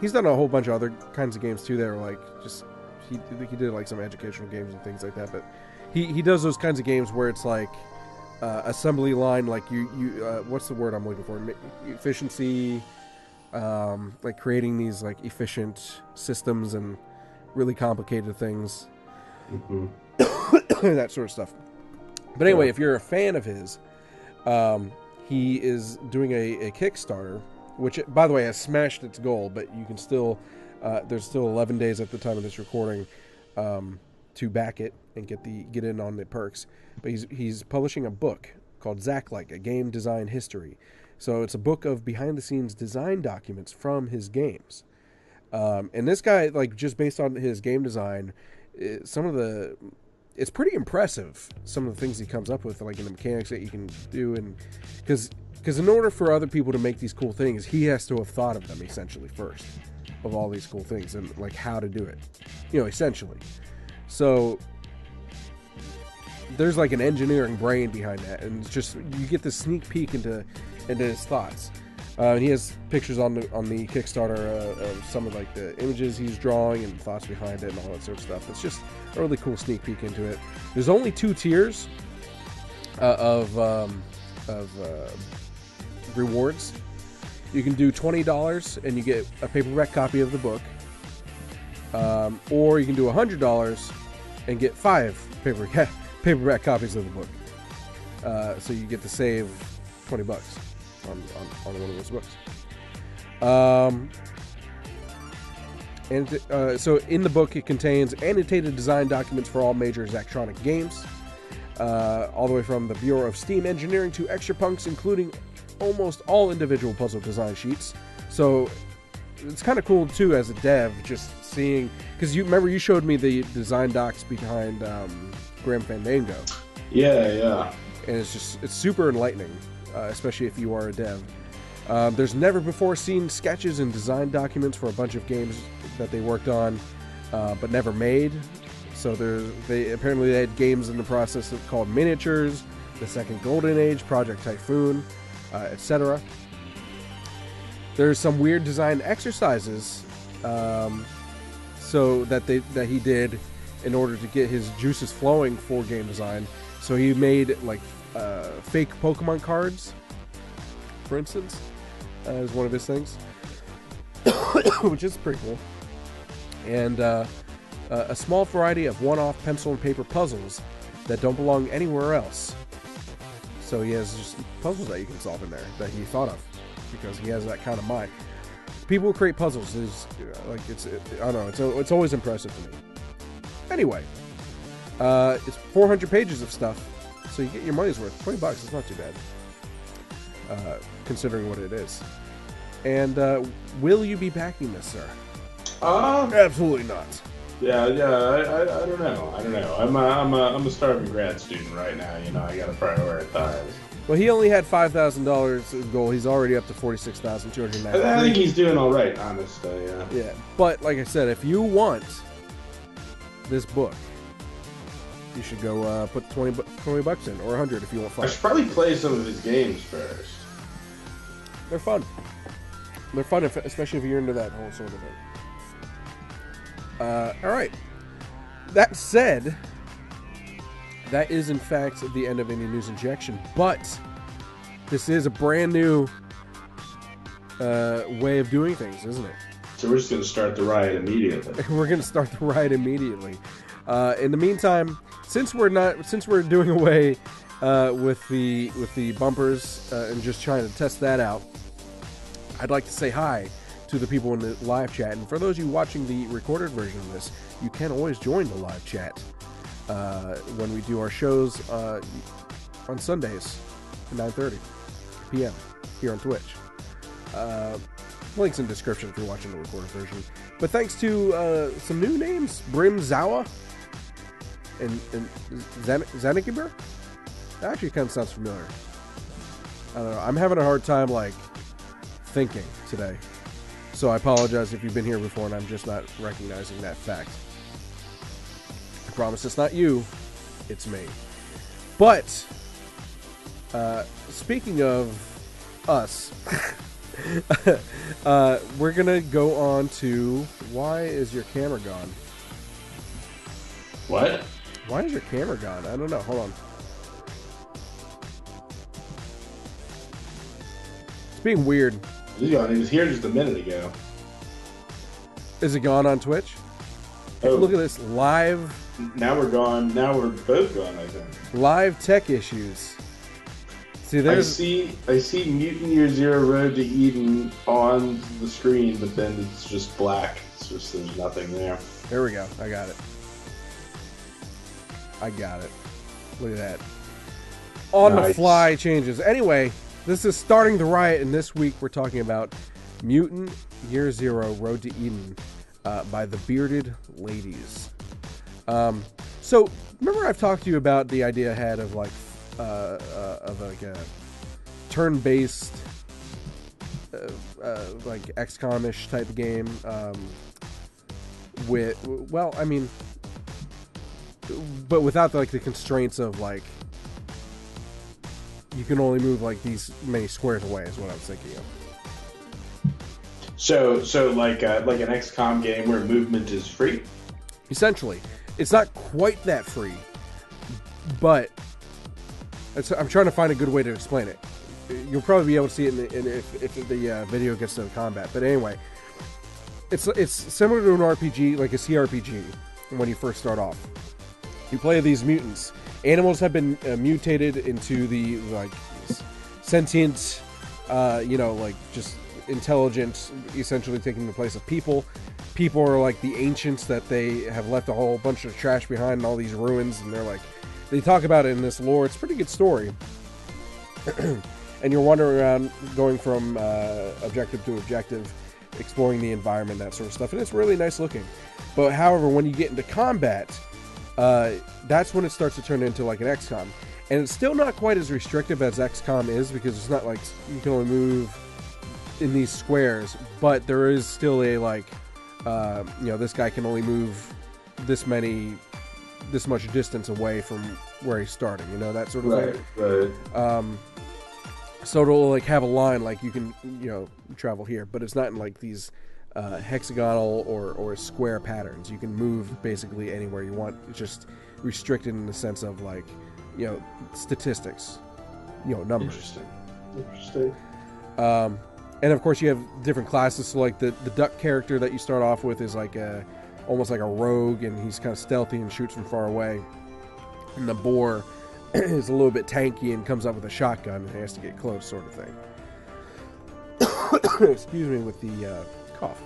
He's done a whole bunch of other kinds of games too that are like just he did like some educational games and things like that, but he does those kinds of games where it's like assembly line, like you what's the word I'm looking for, efficiency, like creating these like efficient systems and really complicated things. Mm-hmm. That sort of stuff. But anyway, if you're a fan of his, he is doing a Kickstarter, which, by the way, has smashed its goal, but you can still, there's still 11 days at the time of this recording to back it and get in on the perks. But he's publishing a book called Zach-like, a game design history. So it's a book of behind-the-scenes design documents from his games. And this guy, like, just based on his game design, it's pretty impressive, some of the things he comes up with, like in the mechanics that you can do, and because in order for other people to make these cool things, he has to have thought of them essentially first, of all these cool things and like how to do it, essentially. So there's like an engineering brain behind that, and it's just you get this sneak peek into his thoughts. He has pictures on the Kickstarter of some of like the images he's drawing and thoughts behind it and all that sort of stuff. It's just a really cool sneak peek into it. There's only 2 tiers of rewards. You can do $20 and you get a paperback copy of the book, or you can do $100 and get 5 paperback copies of the book. So you get to save $20 on one of those books. So in the book, it contains annotated design documents for all major Zachtronic games, all the way from the Bureau of Steam Engineering to extra punks, including almost all individual puzzle design sheets. So it's kind of cool too as a dev, just seeing, because you showed me the design docs behind Grim Fandango. Yeah. And it's super enlightening, especially if you are a dev. There's never before seen sketches and design documents for a bunch of games that they worked on, but never made. So they had games in the process called Miniatures, The Second Golden Age, Project Typhoon, etc. There's some weird design exercises, so that he did in order to get his juices flowing for game design. So he made like fake Pokemon cards, for instance, as one of his things, which is pretty cool. And a small variety of one-off pencil and paper puzzles that don't belong anywhere else. So he has just puzzles that you can solve in there that he thought of, because he has that kind of mind. People who create puzzles I don't know, it's always impressive to me. Anyway, it's 400 pages of stuff, so you get your money's worth. $20, it's not too bad, considering what it is. And will you be backing this, sir? Absolutely not. Yeah. I don't know. I'm a starving grad student right now. I got to prioritize. Well, he only had $5,000 goal. He's already up to $46,293. I think he's doing all right, honestly. Yeah. Yeah, but like I said, if you want this book, you should go put $20 in, or $100 if you want fun. I should probably play some of his games first. They're fun. They're fun, especially if you're into that whole sort of thing. All right. That said, that is in fact the end of Indie News Injection, but this is a brand new way of doing things, isn't it? So we're just going to start the riot immediately. We're going to start the riot immediately. In the meantime, since we're doing away with the bumpers and just trying to test that out, I'd like to say hi to the people in the live chat. And for those of you watching the recorded version of this, you can always join the live chat when we do our shows on Sundays at 9:30 p.m. here on Twitch. Links in the description if you're watching the recorded version. But thanks to some new names, Brim Zawa and Zanikiber. That actually kind of sounds familiar. I don't know. I'm having a hard time thinking today. So I apologize if you've been here before and I'm just not recognizing that fact. I promise it's not you, it's me. But, speaking of us, we're going to go on to, why is your camera gone? What? Why is your camera gone? I don't know. Hold on. It's being weird. He was here just a minute ago. Is it gone on Twitch? Oh. Look at this. Live. Now we're gone. Now we're both gone, I think. Live tech issues. See, there's... I see Mutant Year Zero Road to Eden on the screen, but then it's just black. It's just, there's nothing there. There we go. I got it. Look at that. On the fly changes. Anyway, this is Starting the Riot, and this week we're talking about Mutant Year Zero Road to Eden by the Bearded Ladies. So, remember I've talked to you about the idea I had of a turn-based XCOM-ish type of game but without the constraints of you can only move these many squares away is what I was thinking of. So like an XCOM game where movement is free? Essentially. It's not quite that free, but I'm trying to find a good way to explain it. You'll probably be able to see it if the video gets to the combat. But anyway, it's similar to an RPG, like a CRPG, when you first start off. You play these mutants. Animals have been mutated into the sentient, just intelligent, essentially taking the place of people. People are like the ancients that they have left a whole bunch of trash behind in all these ruins, and they talk about it in this lore. It's a pretty good story. And you're wandering around, going from objective to objective, exploring the environment, that sort of stuff, and it's really nice looking. But however, when you get into combat, that's when it starts to turn into like an XCOM, and it's still not quite as restrictive as XCOM is, because it's not like you can only move in these squares, but there is still a like, this guy can only move this much distance away from where he's starting, that sort of thing. Right. So it'll like have a line like you can, travel here, but it's not in like these hexagonal or square patterns. You can move basically anywhere you want. It's just restricted in the sense of like, statistics, numbers. Interesting. And of course you have different classes. So like the duck character that you start off with is like almost like a rogue, and he's kind of stealthy and shoots from far away. And the boar is a little bit tanky and comes up with a shotgun and has to get close, sort of thing. Excuse me with the cough.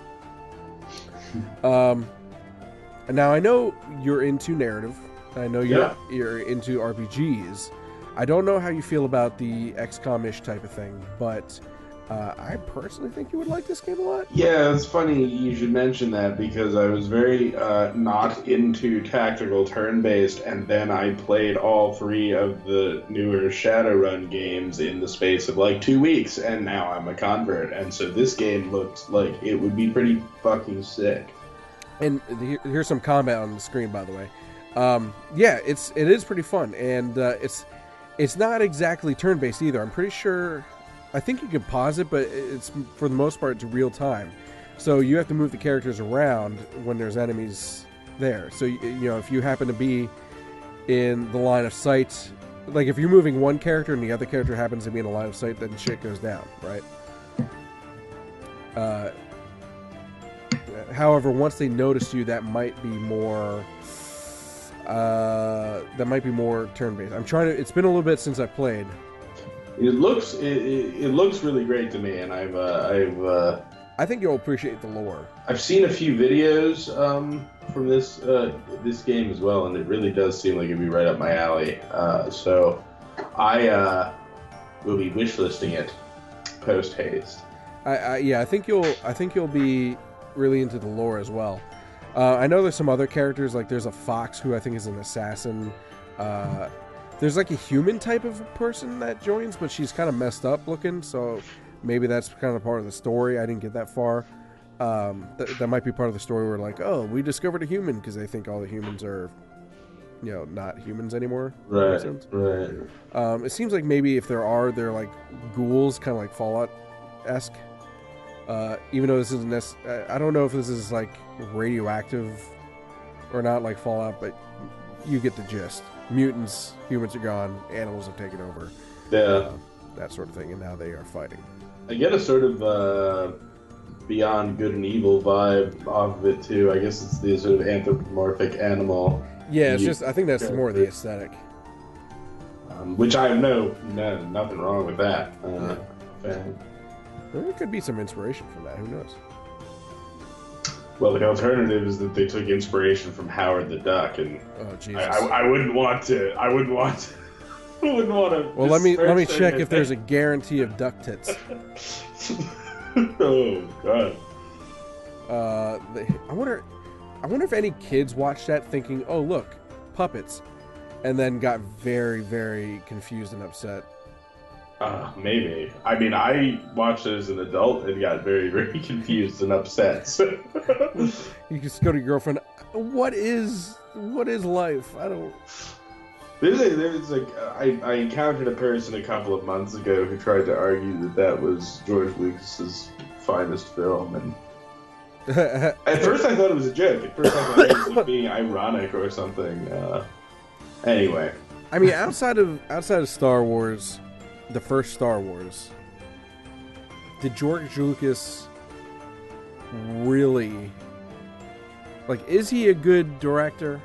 And now I know you're into narrative. I know you're into RPGs. I don't know how you feel about the XCOM-ish type of thing, but I personally think you would like this game a lot. Yeah, it's funny you should mention that, because I was very not into tactical turn-based, and then I played all 3 of the newer Shadowrun games in the space of like 2 weeks, and now I'm a convert, and so this game looked like it would be pretty fucking sick. And here's some combat on the screen, by the way. It is pretty fun, and it's not exactly turn-based either. I'm pretty sure. I think you can pause it, but it's for the most part it's real time. So you have to move the characters around when there's enemies there. So if you happen to be in the line of sight, like if you're moving one character and the other character happens to be in the line of sight, then shit goes down, right? However, once they notice you, that might be more turn-based. It's been a little bit since I played. It looks really great to me, and I think you'll appreciate the lore. I've seen a few videos from this game as well, and it really does seem like it'd be right up my alley. So I will be wishlisting it post haste. I think you'll be really into the lore as well. I know there's some other characters, like there's a fox who I think is an assassin. There's like a human type of person that joins, but she's kind of messed up looking, so maybe that's kind of part of the story. I didn't get that far. That might be part of the story where like, oh, we discovered a human, because they think all the humans are, not humans anymore. Right. It seems like maybe if they're like ghouls, kind of like Fallout-esque. Even though this isn't I don't know if this is like radioactive or not like Fallout, but you get the gist. Mutants, humans are gone, animals have taken over. Yeah. That sort of thing, and now they are fighting. I get a sort of Beyond Good and Evil vibe off of it too. I guess it's the sort of anthropomorphic animal. Yeah, it's just, I think that's more the aesthetic. Which I have nothing wrong with that. There could be some inspiration from that, who knows? Well, the alternative is that they took inspiration from Howard the Duck, and oh, Jesus. I wouldn't want to. Well, let me check if there's a guarantee of duck tits. Oh God. I wonder if any kids watched that thinking, "Oh, look, puppets," and then got very, very confused and upset. Maybe. I mean, I watched it as an adult and got very, very confused and upset. So. You just go to your girlfriend. What is life? I don't. I encountered a person a couple of months ago who tried to argue that was George Lucas's finest film, and at first I thought it was a joke. At first I thought it was like being ironic or something. Anyway. I mean, outside of Star Wars. The first Star Wars, did George Lucas really, like, is he a good director?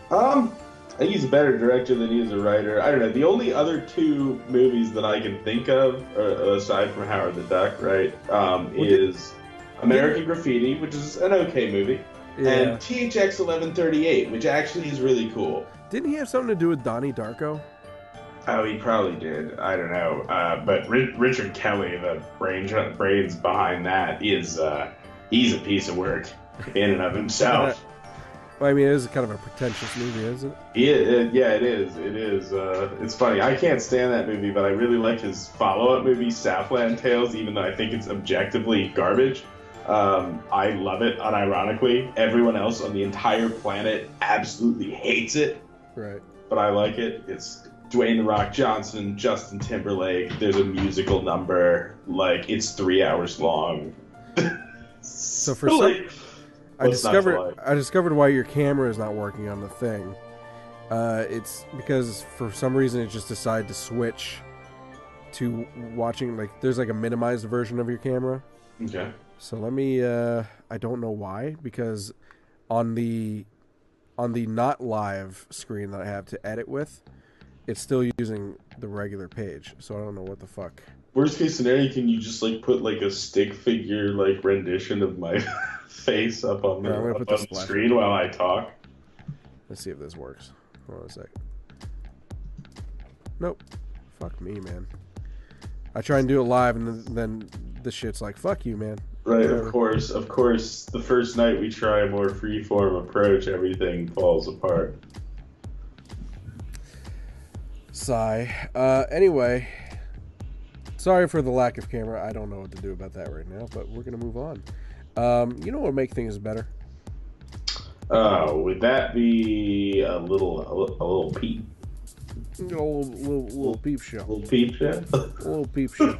I think he's a better director than he is a writer. I don't know. The only other 2 movies that I can think of, aside from Howard the Duck, right, is American Graffiti, which is an okay movie, and THX 1138, which actually is really cool. Didn't he have something to do with Donnie Darko? Oh, he probably did. I don't know. But Richard Kelly, the brains behind that, he's a piece of work in and of himself. Well, I mean, it is kind of a pretentious movie, isn't it? Yeah, it is. It is. It's funny. I can't stand that movie, but I really like his follow-up movie, Southland Tales, even though I think it's objectively garbage. I love it, unironically. Everyone else on the entire planet absolutely hates it. Right. But I like it. It's Dwayne "The Rock" Johnson, Justin Timberlake. There's a musical number. Like, it's 3 hours long. So for some... I discovered why your camera is not working on the thing. It's because for some reason it just decided to switch to watching, like, there's like a minimized version of your camera. Okay. So let me I don't know why, because on the not live screen that I have to edit with, it's still using the regular page. So I don't know what the fuck. Worst case scenario, can you just like put like a stick figure like rendition of my face up on the screen while I talk? Let's see if this works. Hold on a sec. Nope. Fuck me, man. I try and do it live, and then the shit's like, fuck you, man. Right, of course. The first night we try a more free-form approach, everything falls apart. Sigh. Anyway, sorry for the lack of camera. I don't know what to do about that right now, but we're going to move on. You know what would make things better? Would that be a little peep? A little peep show. Little peep show? A little peep show.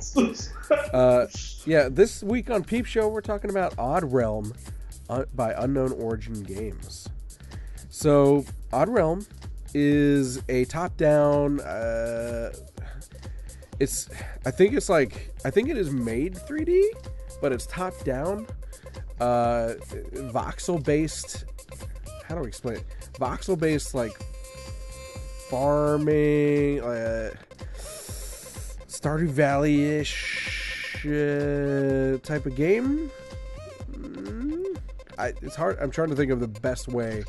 Yeah, this week on Peep Show, we're talking about Odd Realm by Unknown Origin Games. So, Odd Realm is a top-down... I think it is made 3D, but it's top-down. Voxel-based... How do I explain it? Voxel-based, like, farming, Stardew Valley-ish type of game. It's hard. I'm trying to think of the best way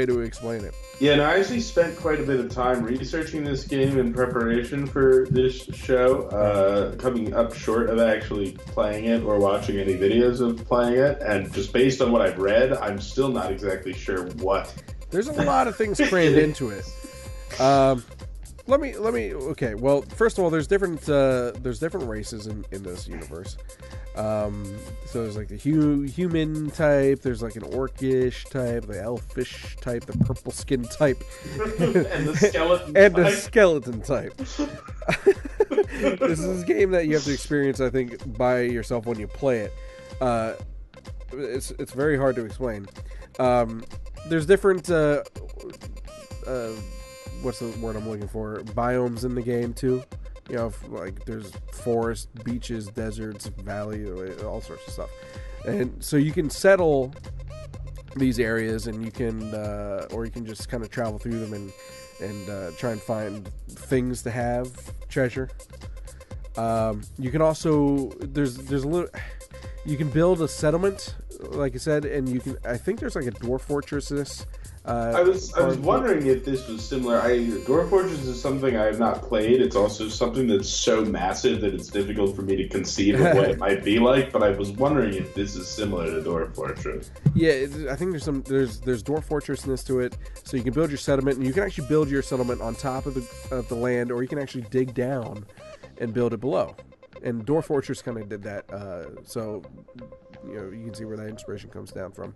to explain it. Yeah, and I actually spent quite a bit of time researching this game in preparation for this show, coming up short of actually playing it or watching any videos of playing it, and just based on what I've read, I'm still not exactly sure what. There's a lot of things crammed into it. Let me. Okay. Well, first of all, there's different races in this universe. So there's like the human type. There's like an orcish type, the elfish type, the purple skin type, and the skeleton and the skeleton type. This is a game that you have to experience, I think, by yourself when you play it. It's very hard to explain. There's different what's the word I'm looking for? Biomes in the game too. You know, like there's forest, beaches, deserts, valley, all sorts of stuff. And so you can settle these areas, and you can, or you can just kind of travel through them and try and find things to have, treasure. You can also there's a little. You can build a settlement, like I said, and you can. I think there's like a dwarf fortress. I was wondering if this was similar. Dwarf Fortress is something I have not played. It's also something that's so massive that it's difficult for me to conceive of what it might be like. But I was wondering if this is similar to Dwarf Fortress. Yeah, I think there's Dwarf Fortressness to it. So you can build your settlement, and you can actually build your settlement on top of the land, or you can actually dig down and build it below. And Dwarf Fortress kind of did that. So you know, you can see where that inspiration comes down from.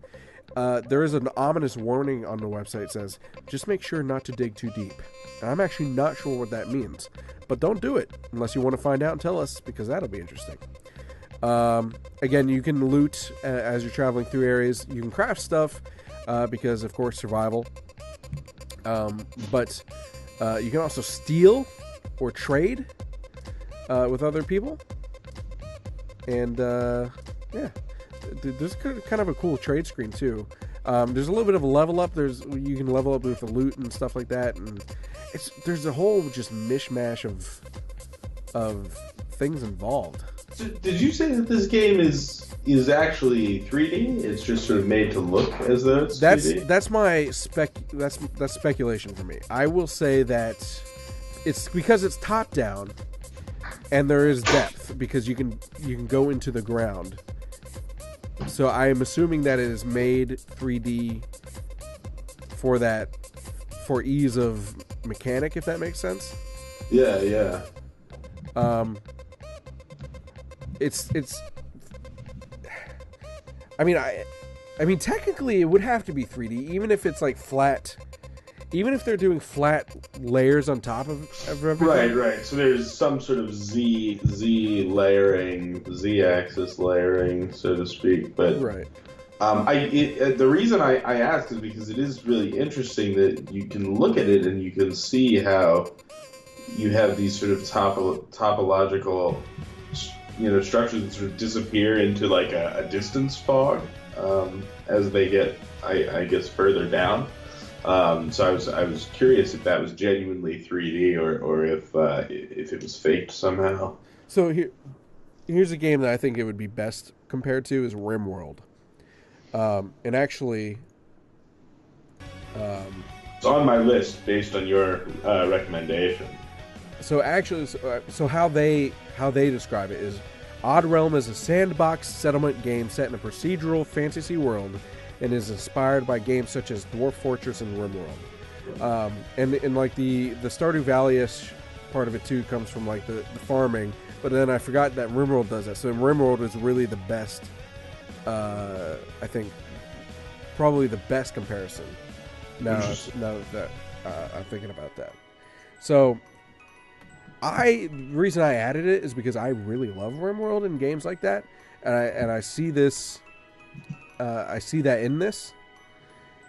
There is an ominous warning on the website that says, just make sure not to dig too deep. And I'm actually not sure what that means. But don't do it unless you want to find out and tell us, because that'll be interesting. Again, you can loot as you're traveling through areas. You can craft stuff because, of course, survival. But you can also steal or trade with other people. And, yeah. There's kind of a cool trade screen too. There's a little bit of a level up. You can level up with the loot and stuff like that, and there's a whole just mishmash of things involved. So did you say that this game is actually 3D? It's just sort of made to look as though it's 3D? That's my that's speculation for me. I will say that it's because it's top down and there is depth because you can go into the ground. So I am assuming that it is made 3D for ease of mechanic, if that makes sense. Yeah. It's I mean technically it would have to be 3D even if it's like flat, even if they're doing flat layers on top of everything. Right. So there's some sort of Z layering, Z-axis layering, so to speak. But right. The reason I ask is because it is really interesting that you can look at it and you can see how you have these sort of topological, structures that sort of disappear into like a distance fog as they get, I guess, further down. So I was curious if that was genuinely 3D or if it was faked somehow. So here's a game that I think it would be best compared to is RimWorld. And actually, it's on my list based on your recommendation. So actually, so how they describe it is, Odd Realm is a sandbox settlement game set in a procedural fantasy world, and is inspired by games such as Dwarf Fortress and RimWorld. And like the Stardew Valley-ish part of it too comes from like the farming, but then I forgot that RimWorld does that. So RimWorld is really the best. I think probably the best comparison. Now that I'm thinking about that. So the reason I added it is because I really love RimWorld and games like that, and I see this. I see that in this.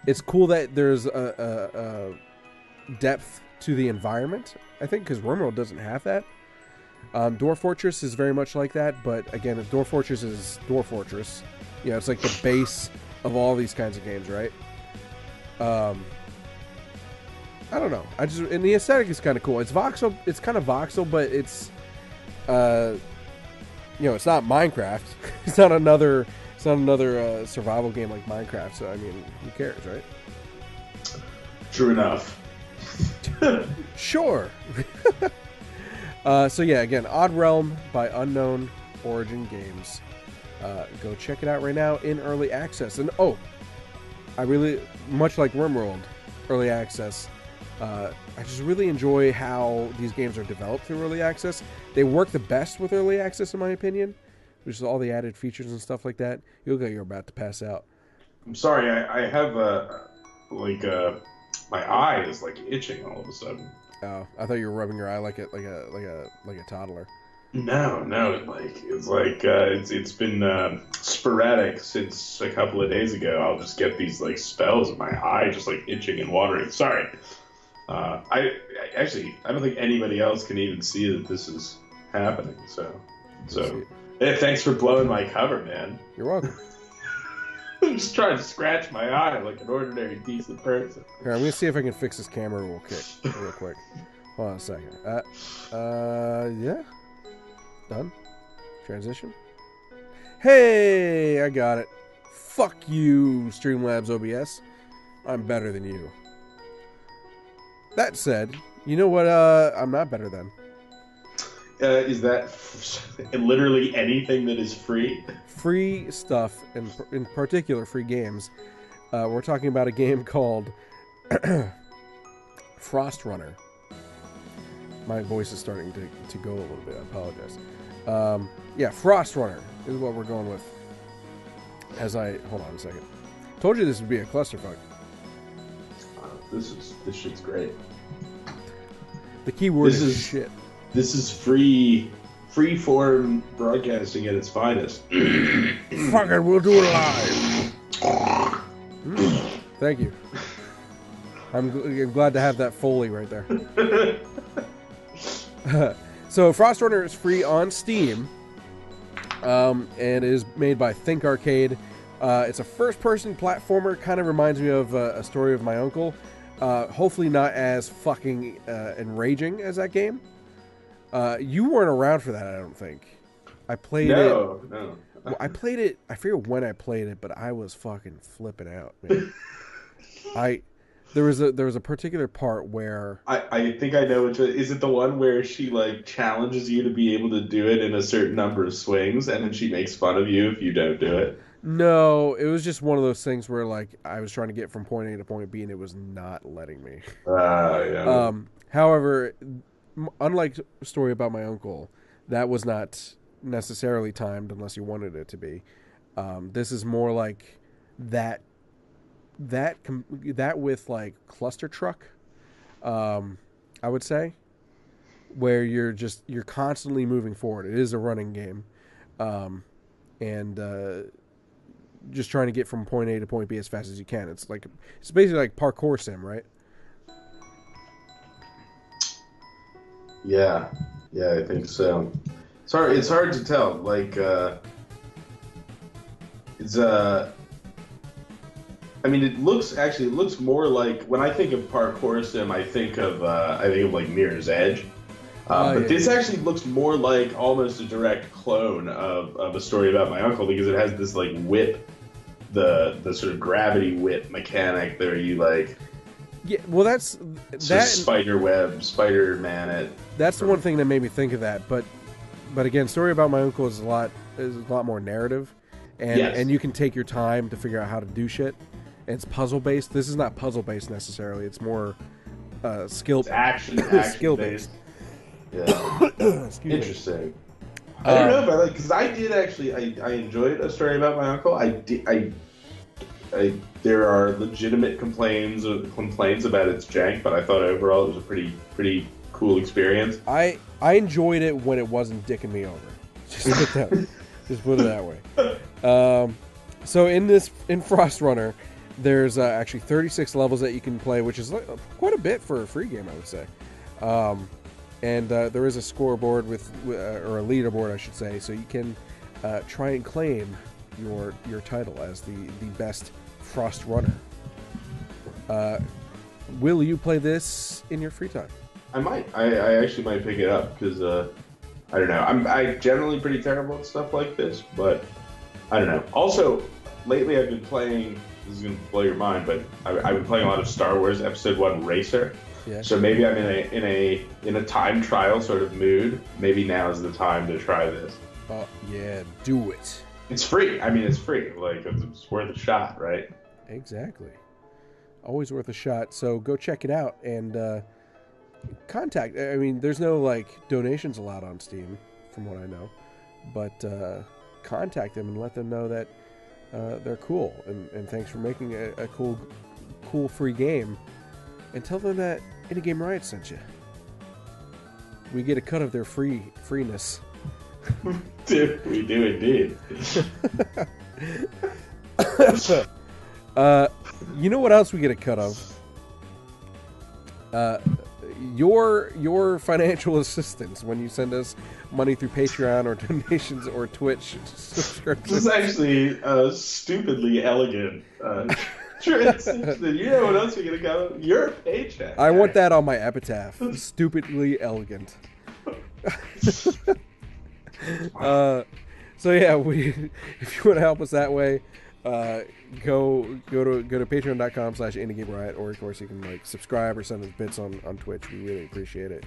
It's cool that there's a depth to the environment, I think, because RimWorld doesn't have that. Dwarf Fortress is very much like that, but again, Dwarf Fortress is Dwarf Fortress. It's like the base of all these kinds of games, right? I don't know. And the aesthetic is kind of cool. It's voxel. It's kind of voxel, but it's, it's not Minecraft. It's not another survival game like Minecraft. So I mean, who cares, right? True enough. Sure. So yeah, again, Odd Realm by Unknown Origin Games. Go check it out right now in early access. And I really, much like RimWorld, early access. I just really enjoy how these games are developed through early access. They work the best with early access, in my opinion, which is all the added features and stuff like that. You look like you're about to pass out. I'm sorry, I have my eye is like itching all of a sudden. Oh, I thought you were rubbing your eye like a toddler. No, it's been sporadic since a couple of days ago. I'll just get these like spells of my eye just like itching and watering. Sorry. I don't think anybody else can even see that this is happening. So thanks for blowing my cover, man. You're welcome. I'm just trying to scratch my eye like an ordinary decent person. Here, I'm gonna see if I can fix this camera real quick. Hold on a second. Yeah. Done. Transition. Hey, I got it. Fuck you, Streamlabs OBS. I'm better than you. That said, you know what? I'm not better than. Is that literally anything that is free? Free stuff, and in particular, free games. We're talking about a game called Frost Runner. My voice is starting to go a little bit. I apologize. Yeah, Frost Runner is what we're going with. Hold on a second. Told you this would be a clusterfuck. This shit's great. The key word is shit. This is free-form broadcasting at its finest. Fuck it, we'll do it live. Thank you. I'm glad to have that Foley right there. So Frost Runner is free on Steam, and is made by Think Arcade. It's a first-person platformer. Kind of reminds me of A Story of My Uncle. Hopefully not as fucking enraging as that game. You weren't around for that, I don't think. I played No. Well, I played it. I forget when I played it, but I was fucking flipping out, man. There was a particular part where I think I know which one. Is it the one where she like challenges you to be able to do it in a certain number of swings, and then she makes fun of you if you don't do it? no, it was just one of those things where like I was trying to get from point A to point B, and it was not letting me. Yeah. However, unlike Story About My Uncle, that was not necessarily timed unless you wanted it to be. This is more like that with like Cluster Truck, I would say, where you're constantly moving forward. It is a running game, and just trying to get from point A to point B as fast as you can. It's basically like parkour sim, right? Yeah, I think so. It's hard to tell. Like, I mean, it looks more like, when I think of parkour sim, I think of like Mirror's Edge. But this actually looks more like almost a direct clone of A Story About My Uncle, because it has this like whip, the sort of gravity whip mechanic there. You like. Yeah, well, that's Spider-Man it. That's the one thing that made me think of that. But again, Story About My Uncle is a lot more narrative, and you can take your time to figure out how to do shit. And it's puzzle based. This is not puzzle based necessarily. It's more skill. It's action skill based. Yeah. Interesting. I don't know if I like, because I did actually. I enjoyed A Story About My Uncle. There are legitimate complaints about its jank, but I thought overall it was a pretty cool experience. I enjoyed it when it wasn't dicking me over. Just put it that way. So in Frost Runner, there's actually 36 levels that you can play, which is quite a bit for a free game, I would say. And there is a scoreboard or a leaderboard, I should say, so you can try and claim your title as the best Frost Runner. Will you play this in your free time? I might. I actually might pick it up because I don't know. I'm generally pretty terrible at stuff like this, but I don't know. Also, lately I've been playing. This is gonna blow your mind, but I've been playing a lot of Star Wars Episode 1 Racer. Yeah. So maybe I'm in a time trial sort of mood. Maybe now is the time to try this. Oh yeah, do it. It's free. I mean, it's free. Like, it's worth a shot, right? Exactly. Always worth a shot. So go check it out and contact. I mean, there's no like donations allowed on Steam, from what I know, but contact them and let them know that they're cool and thanks for making a cool free game, and tell them that Indie Game Riot sent you. We get a cut of their freeness. Dude, we do indeed. You know what else we get a cut of? Your financial assistance when you send us money through Patreon or donations or Twitch subscriptions. This is actually stupidly elegant. You know what else we get a cut of? Your paycheck. I want that on my epitaph. Stupidly elegant. So yeah, if you want to help us that way, go to patreon.com/IndieGameRiot, or of course you can like subscribe or send us bits on Twitch. We really appreciate it.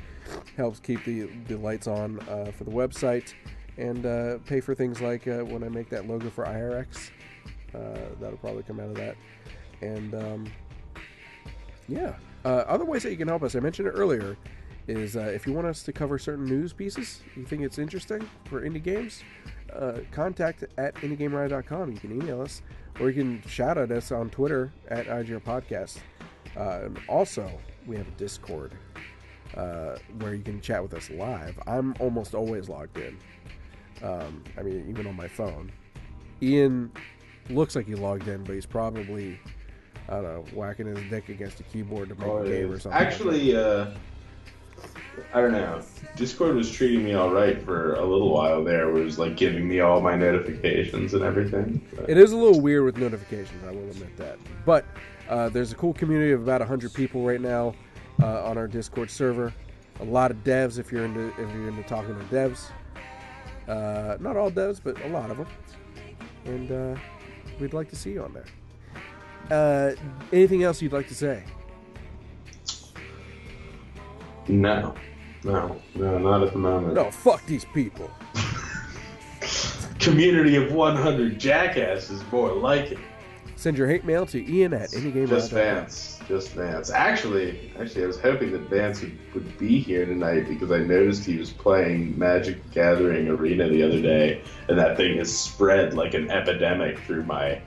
Helps keep the lights on for the website, and pay for things like when I make that logo for IRX, that'll probably come out of that. And other ways that you can help us, I mentioned it earlier, is if you want us to cover certain news pieces, you think it's interesting for indie games, contact at indiegameriot.com. You can email us, or you can shout at us on Twitter at IGR Podcast. And also, we have a Discord where you can chat with us live. I'm almost always logged in. I mean, even on my phone. Ian looks like he logged in, but he's probably, I don't know, whacking his dick against a keyboard to make a game or something. Actually, I don't know. Discord was treating me all right for a little while there. It was like giving me all my notifications and everything. But. It is a little weird with notifications, I will admit that. But there's a cool community of about 100 people right now on our Discord server. A lot of devs if you're into talking to devs. Not all devs, but a lot of them. And we'd like to see you on there. Anything else you'd like to say? No, not at the moment. No, fuck these people. Community of 100 jackasses, more like it. Send your hate mail to Ian at IndieGameRiot.com. Just Vance. Actually, I was hoping that Vance would be here tonight because I noticed he was playing Magic the Gathering Arena the other day, and that thing has spread like an epidemic through my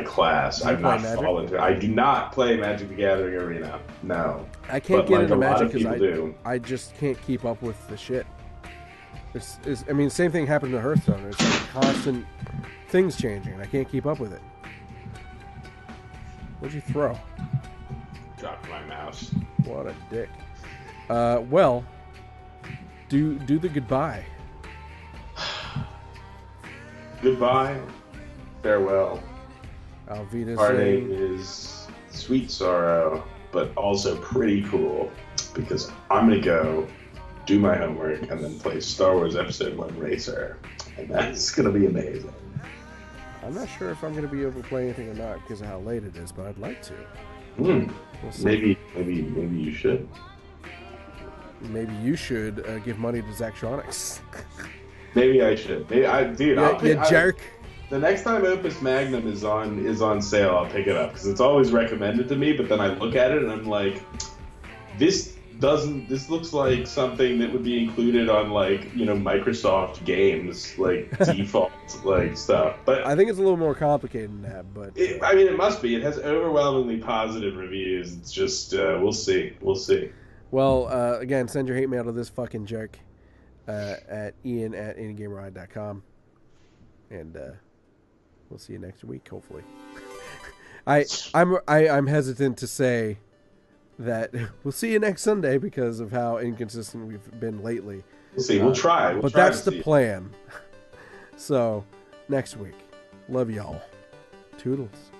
class. I've not fallen to it. I do not play Magic the Gathering Arena. No. I can't get into Magic because I just can't keep up with the shit. I mean, same thing happened to Hearthstone. It's like constant things changing. I can't keep up with it. What'd you throw? Dropped my mouse. What a dick. Well, do the goodbye. Goodbye. Farewell. Alvida Parting is sweet sorrow, but also pretty cool because I'm gonna go do my homework and then play Star Wars Episode 1 Racer, and that's gonna be amazing. I'm not sure if I'm going to be able to play anything or not because of how late it is, but I'd like to. We'll maybe you should. Maybe you should give money to Zachtronics. Maybe I should. You jerk. The next time Opus Magnum is on sale, I'll pick it up because it's always recommended to me. But then I look at it and I'm like, this looks like something that would be included on Microsoft games default stuff. But I think it's a little more complicated than that. But it must be. It has overwhelmingly positive reviews. It's just we'll see. Well, again, send your hate mail to this fucking jerk at Ian at IndieGameRiot.com, and we'll see you next week, hopefully. I'm hesitant to say that we'll see you next Sunday because of how inconsistent we've been lately. We'll see. We'll try. But that's the plan. So, next week. Love y'all. Toodles.